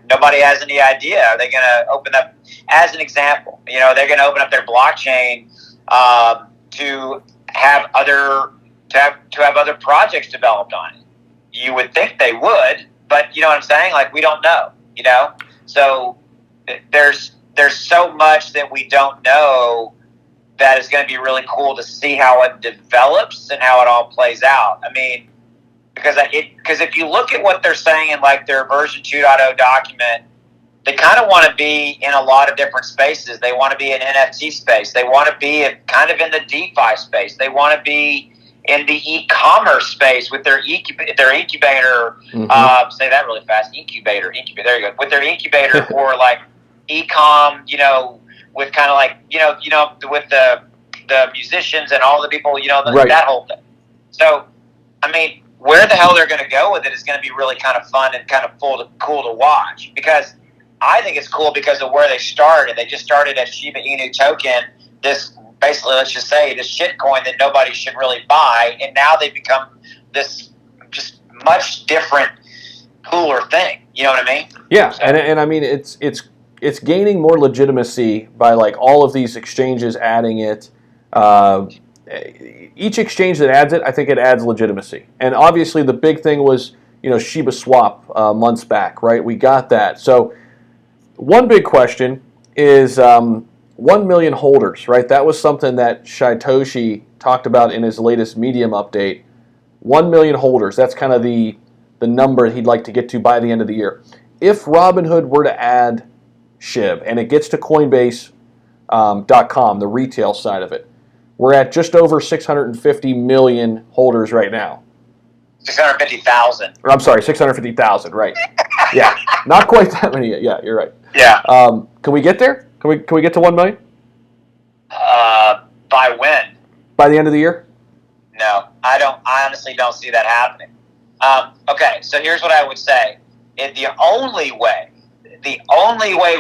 nobody has any idea. Are they going to open up, as an example, they're going to open up their blockchain to have other projects developed on it. You would think they would, but you know what I'm saying? Like, we don't know, So there's so much that we don't know that is going to be really cool to see how it develops and how it all plays out. I mean, because if you look at what they're saying in like their version 2.0 document, they kind of want to be in a lot of different spaces. They want to be in NFT space. They want to be kind of in the DeFi space. They want to be in the e-commerce space with their incubator. Say that really fast. Incubator. There you go. With their incubator or like e-com, with kind of like, with the musicians and all the people, right. That whole thing. So, I mean, where the hell they're going to go with it is going to be really kind of fun and kind of cool to watch, because I think it's cool because of where they started. They just started as Shiba Inu token, this basically, let's just say, this shit coin that nobody should really buy, and now they've become this just much different, cooler thing. You know what I mean? Yeah, so. and I mean it's gaining more legitimacy by like all of these exchanges adding it. Each exchange that adds it, I think it adds legitimacy. And obviously, the big thing was Shiba Swap months back, right? We got that. So one big question is 1 million holders, right? That was something that Shytoshi talked about in his latest Medium update. 1 million holders. That's kind of the number he'd like to get to by the end of the year. If Robinhood were to add SHIB and it gets to Coinbase.com, the retail side of it, we're at just over 650 million holders right now. 650,000. I'm sorry, 650,000, right. Yeah, not quite that many yet. Yeah, you're right. Yeah. Can we get there? Can we get to 1 million? By when? By the end of the year? No, I honestly don't see that happening. Okay, so here's what I would say. The only way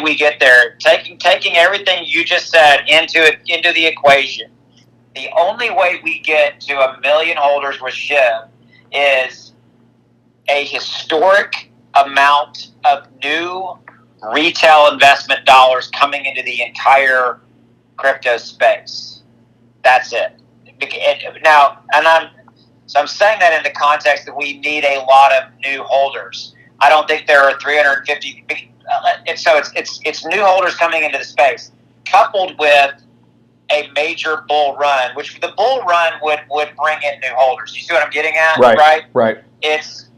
we get there, taking everything you just said into the equation, the only way we get to 1 million holders with SHIB is a historic amount of new retail investment dollars coming into the entire crypto space. That's it. Now, I'm saying that in the context that we need a lot of new holders. I don't think there are 350. So it's new holders coming into the space, coupled with a major bull run, which the bull run would bring in new holders. You see what I'm getting at? Right. It's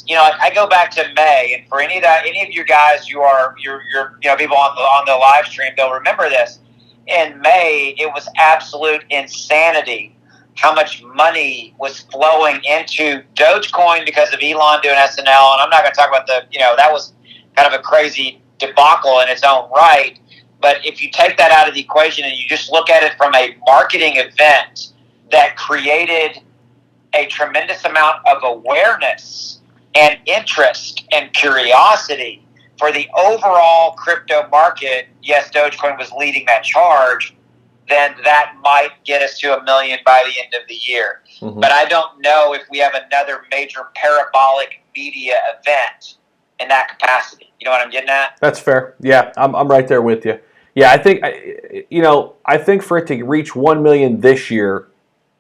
I go back to May, and for any of you guys who are you're people on the live stream, they'll remember this. In May, it was absolute insanity how much money was flowing into Dogecoin because of Elon doing SNL, and I'm not going to talk about that was kind of a crazy debacle in its own right. But if you take that out of the equation and you just look at it from a marketing event that created a tremendous amount of awareness and interest and curiosity for the overall crypto market, yes, Dogecoin was leading that charge, then that might get us to 1 million by the end of the year. Mm-hmm. But I don't know if we have another major parabolic media event in that capacity. You know what I'm getting at? That's fair. Yeah, I'm right there with you. Yeah, I think I think for it to reach 1 million this year,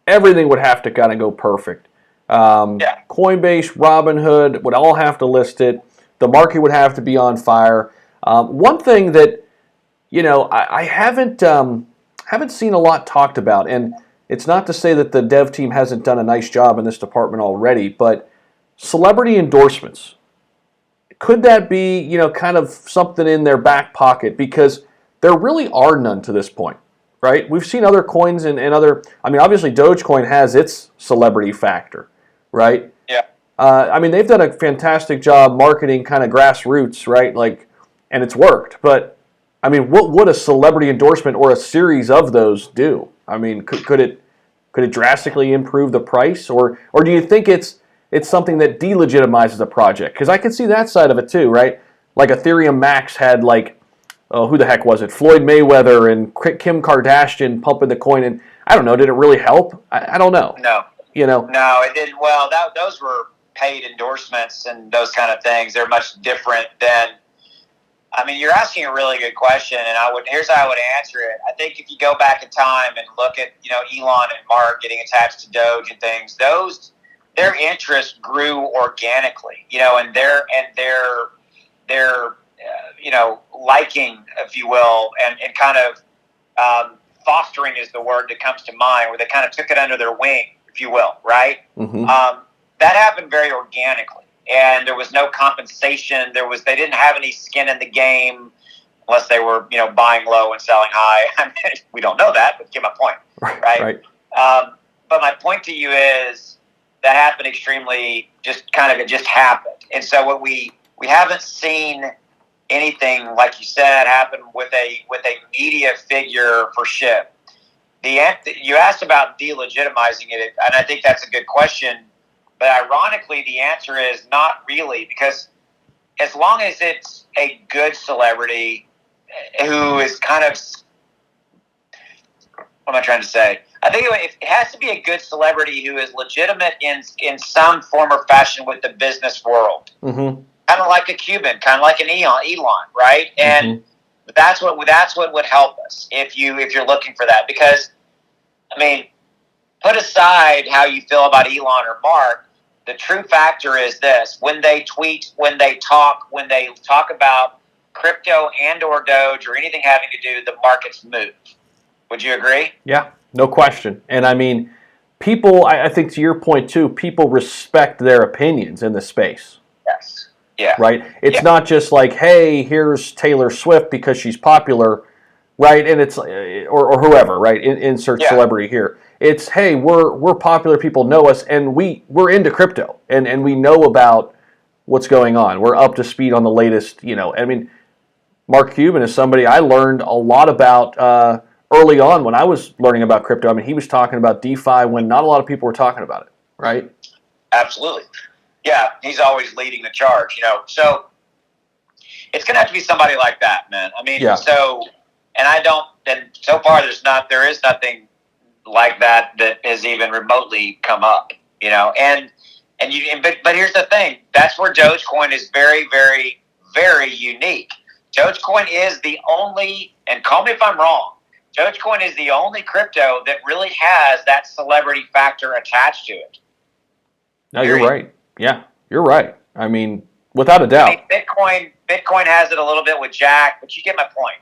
everything would have to kind of go perfect. Coinbase, Robinhood would all have to list it. The market would have to be on fire. One thing that I haven't seen a lot talked about, and it's not to say that the dev team hasn't done a nice job in this department already, but celebrity endorsements. Could that be kind of something in their back pocket? Because there really are none to this point, right? We've seen other coins and other. I mean, obviously Dogecoin has its celebrity factor, right? Yeah. I mean, they've done a fantastic job marketing kind of grassroots, right? Like, and it's worked. But I mean, what would a celebrity endorsement or a series of those do? I mean, could it drastically improve the price, or do you think it's something that delegitimizes a project? Because I could see that side of it too, right? Like Ethereum Max had who the heck was it? Floyd Mayweather and Kim Kardashian pumping the coin, and I don't know. Did it really help? I don't know. No. No, it didn't. Well, those were paid endorsements and those kind of things. They're much different than. I mean, you're asking a really good question, and here's how I would answer it. I think if you go back in time and look at Elon and Mark getting attached to Doge and things, their interest grew organically, and their liking, if you will, and kind of fostering is the word that comes to mind, where they kind of took it under their wing, if you will, right? Mm-hmm. That happened very organically, and there was no compensation. They didn't have any skin in the game, unless they were buying low and selling high. I mean, we don't know that, but get my point, right? Right. But my point to you is that happened extremely, it just happened, and so what we haven't seen anything like you said happen with a media figure for SHIB. You asked about delegitimizing it, and I think that's a good question. But ironically, the answer is not really, because as long as it's a good celebrity who is kind of, what am I trying to say? I think it has to be a good celebrity who is legitimate in some form or fashion with the business world. Mm-hmm. Kind of like a Cuban, kind of like an Elon, right? And that's what would help us if you're looking for that. Because, I mean, put aside how you feel about Elon or Mark, the true factor is this: when they tweet, when they talk about crypto and or Doge or anything having to do, the markets move. Would you agree? Yeah, no question. And I mean, people, I think to your point too, people respect their opinions in the space. Yes. Yeah. Right? It's not just like, hey, here's Taylor Swift because she's popular, right? And it's or whoever, right? Insert celebrity here. It's, hey, we're popular, people know us, and we're into crypto, and we know about what's going on. We're up to speed on the latest, I mean, Mark Cuban is somebody I learned a lot about early on when I was learning about crypto. I mean, he was talking about DeFi when not a lot of people were talking about it, right? Absolutely. Yeah, he's always leading the charge, So it's going to have to be somebody like that, man. I mean, so so far there is nothing like that has even remotely come up, but here's the thing. That's where Dogecoin is very, very, very unique. Dogecoin is the only, and call me if I'm wrong, Dogecoin is the only crypto that really has that celebrity factor attached to it. No, you're right. Yeah, you're right. I mean, without a doubt. I mean, Bitcoin has it a little bit with Jack, but you get my point,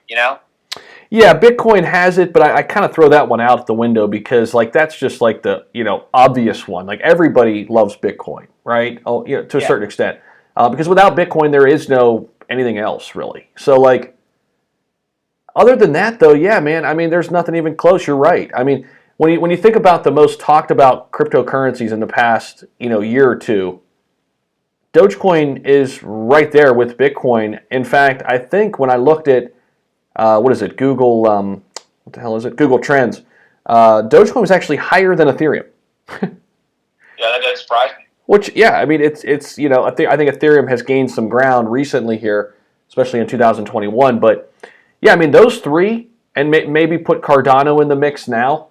Yeah, Bitcoin has it, but I kind of throw that one out the window because, that's just like the obvious one. Like everybody loves Bitcoin, right? Oh, to a certain extent, because without Bitcoin there is no anything else really. So other than that, though, yeah, man. I mean, there's nothing even close. You're right. I mean, when you think about the most talked about cryptocurrencies in the past year or two, Dogecoin is right there with Bitcoin. In fact, I think when I looked at what is it? Google, what the hell is it? Google Trends. Dogecoin was actually higher than Ethereum. Yeah, that doesn't surprise me. Which, yeah, I mean, it's I think Ethereum has gained some ground recently here. especially in 2021. But yeah, I mean, those three, and maybe put Cardano in the mix now.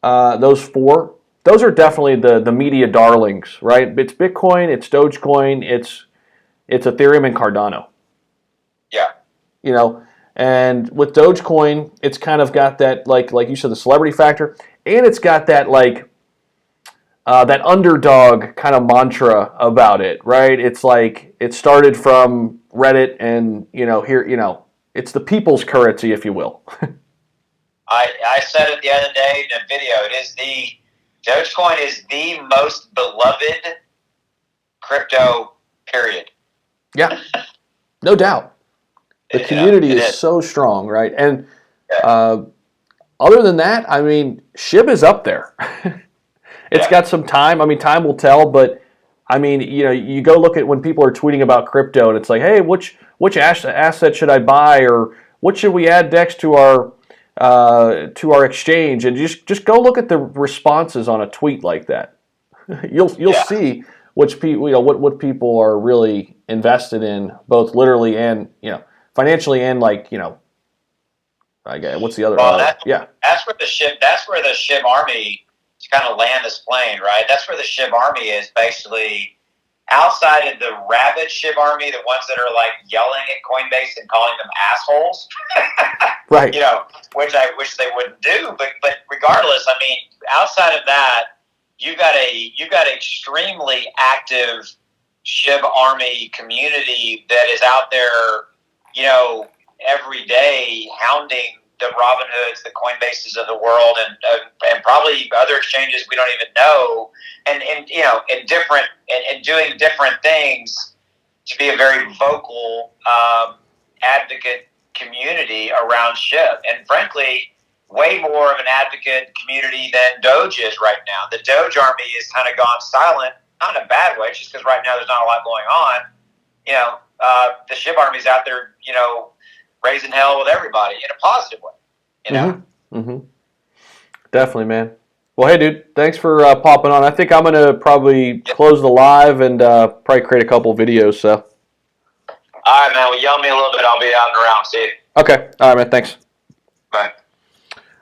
Those four, those are definitely the media darlings, right? It's Bitcoin, it's Dogecoin, it's Ethereum and Cardano. Yeah. You know, and with Dogecoin, it's kind of got that like you said, the celebrity factor, and it's got that that underdog kind of mantra about it, right? It's like it started from Reddit, and it's the people's currency, if you will. I said it the other day in a video. Dogecoin is the most beloved crypto, period. Yeah, no doubt. The community is so strong, right? And other than that, I mean, SHIB is up there. It's got some time. I mean, time will tell, but I mean, you go look at when people are tweeting about crypto, and it's like, hey, which asset should I buy, or what should we add next to our exchange? And just go look at the responses on a tweet like that. You'll see which people what people are really invested in, both literally and financially, and what's the other? Well, that's where the SHIB army, to kind of land this plane, right? That's where the SHIB army is basically outside of the rabid SHIB army, the ones that are like yelling at Coinbase and calling them assholes, right? Which I wish they wouldn't do. But regardless, I mean, outside of that, you've got an extremely active SHIB army community that is out there, every day hounding the Robinhoods, the Coinbases of the world, and probably other exchanges we don't even know, and doing different things to be a very vocal advocate community around SHIB, and frankly, way more of an advocate community than Doge is right now. The Doge army has kind of gone silent, not in a bad way, just because right now there's not a lot going on. The SHIB army's out there, raising hell with everybody in a positive way. Definitely, man. Well, hey, dude, thanks for popping on. I think I'm going to probably close the live and probably create a couple videos. So. All right, man. Well, yell me a little bit. I'll be out and around. See you. Okay. All right, man. Thanks. Bye.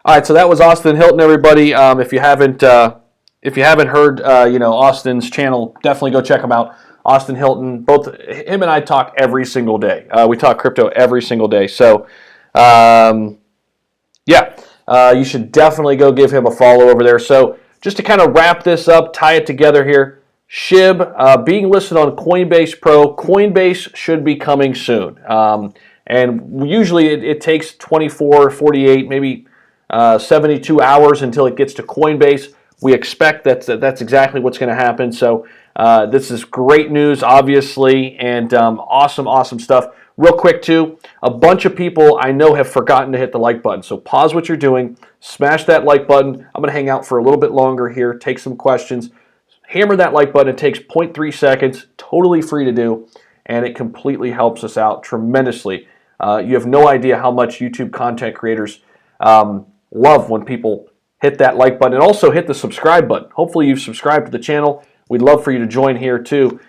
All right, so that was Austin Hilton, everybody. If you haven't heard, Austin's channel, definitely go check him out. Austin Hilton, both him and I talk every single day. We talk crypto every single day. So, you should definitely go give him a follow over there. So, just to kind of wrap this up, tie it together here, SHIB being listed on Coinbase Pro. Coinbase should be coming soon. And usually it takes 24, 48, maybe 72 hours until it gets to Coinbase. We expect that's exactly what's going to happen. So this is great news, obviously, and awesome stuff. Real quick, too, a bunch of people I know have forgotten to hit the like button. So pause what you're doing, smash that like button. I'm going to hang out for a little bit longer here, take some questions. Hammer that like button. It takes 0.3 seconds, totally free to do, and it completely helps us out tremendously. You have no idea how much YouTube content creators love when people hit that like button, and also hit the subscribe button. Hopefully you've subscribed to the channel. We'd love for you to join here too.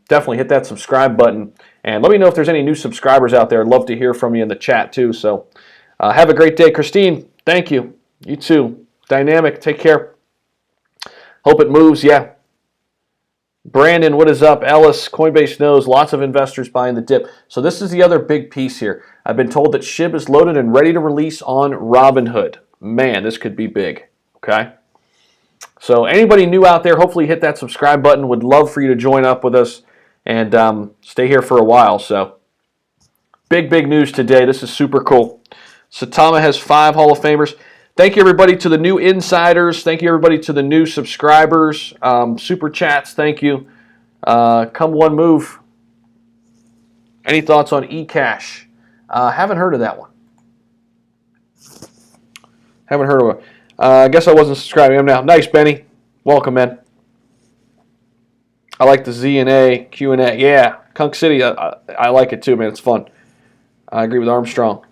Definitely hit that subscribe button, and let me know if there's any new subscribers out there. I'd love to hear from you in the chat too. So have a great day. Christine, thank you. You too. Dynamic, take care. Hope it moves, yeah. Brandon, what is up? Ellis, Coinbase knows lots of investors buying the dip. So this is the other big piece here. I've been told that SHIB is loaded and ready to release on Robinhood. Man, this could be big, okay? So anybody new out there, hopefully hit that subscribe button. Would love for you to join up with us and stay here for a while. So big news today. This is super cool. Satama has 5 Hall of Famers. Thank you, everybody, to the new insiders. Thank you, everybody, to the new subscribers. Super chats, thank you. Come one move. Any thoughts on eCash? Haven't heard of that one. Haven't heard of it. I guess I wasn't subscribing. I'm now. Nice, Benny. Welcome, man. I like the Z&A, Q&A. Yeah, Kunk City, I like it too, man. It's fun. I agree with Armstrong.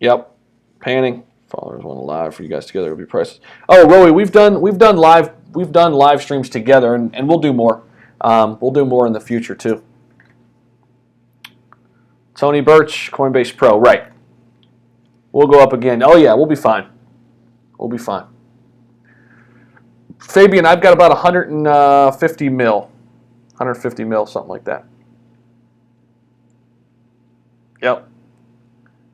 Yep. Panning. Followers want to live for you guys together. It'll be priceless. Oh, Roey, we've done live streams together, and we'll do more. We'll do more in the future too. Tony Birch, Coinbase Pro. Right. We'll go up again. Oh, yeah, we'll be fine. We'll be fine. Fabian, I've got about 150 mil. 150 mil, something like that. Yep.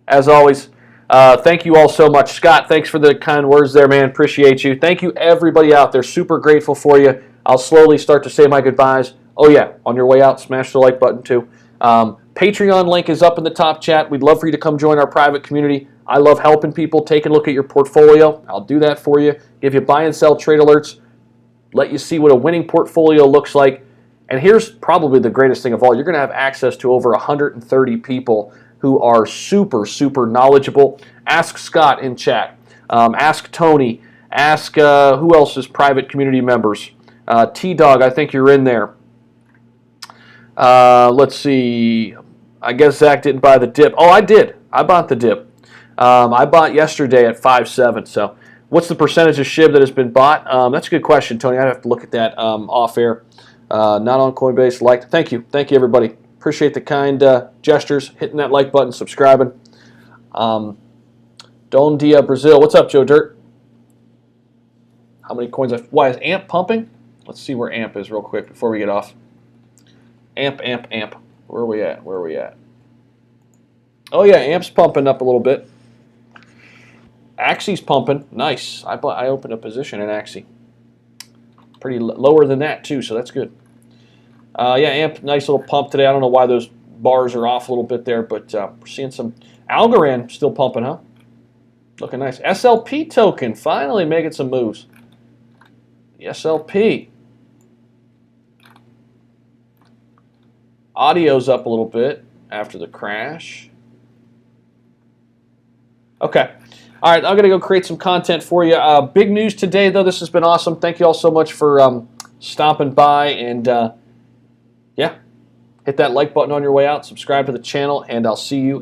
As always, thank you all so much. Scott, thanks for the kind words there, man. Appreciate you. Thank you, everybody out there. Super grateful for you. I'll slowly start to say my goodbyes. Oh, yeah, on your way out, smash the like button, too. Patreon link is up in the top chat. We'd love for you to come join our private community. I love helping people. Take a look at your portfolio. I'll do that for you. Give you buy and sell trade alerts. Let you see what a winning portfolio looks like. And here's probably the greatest thing of all. You're going to have access to over 130 people who are super, super knowledgeable. Ask Scott in chat. Ask Tony. Ask who else is private community members. T-Dog, I think you're in there. Let's see. I guess Zach didn't buy the dip. Oh, I did. I bought the dip. I bought yesterday at 5.7. So what's the percentage of SHIB that has been bought? That's a good question, Tony. I'd have to look at that off air. Not on Coinbase. Liked. Thank you. Thank you, everybody. Appreciate the kind gestures. Hitting that like button, subscribing. Don Dia Brazil. What's up, Joe Dirt? How many coins? Why is AMP pumping? Let's see where AMP is real quick before we get off. AMP. Where are we at? Where are we at? Oh, yeah, AMP's pumping up a little bit. Axie's pumping. Nice. I opened a position in Axie. Pretty lower than that, too, so that's good. Yeah, AMP, nice little pump today. I don't know why those bars are off a little bit there, but we're seeing some. Algorand still pumping, huh? Looking nice. SLP token finally making some moves. The SLP. Audio's up a little bit after the crash. Okay. All right, I'm going to go create some content for you. Big news today, though. This has been awesome. Thank you all so much for stopping by. And, yeah, hit that like button on your way out. Subscribe to the channel, and I'll see you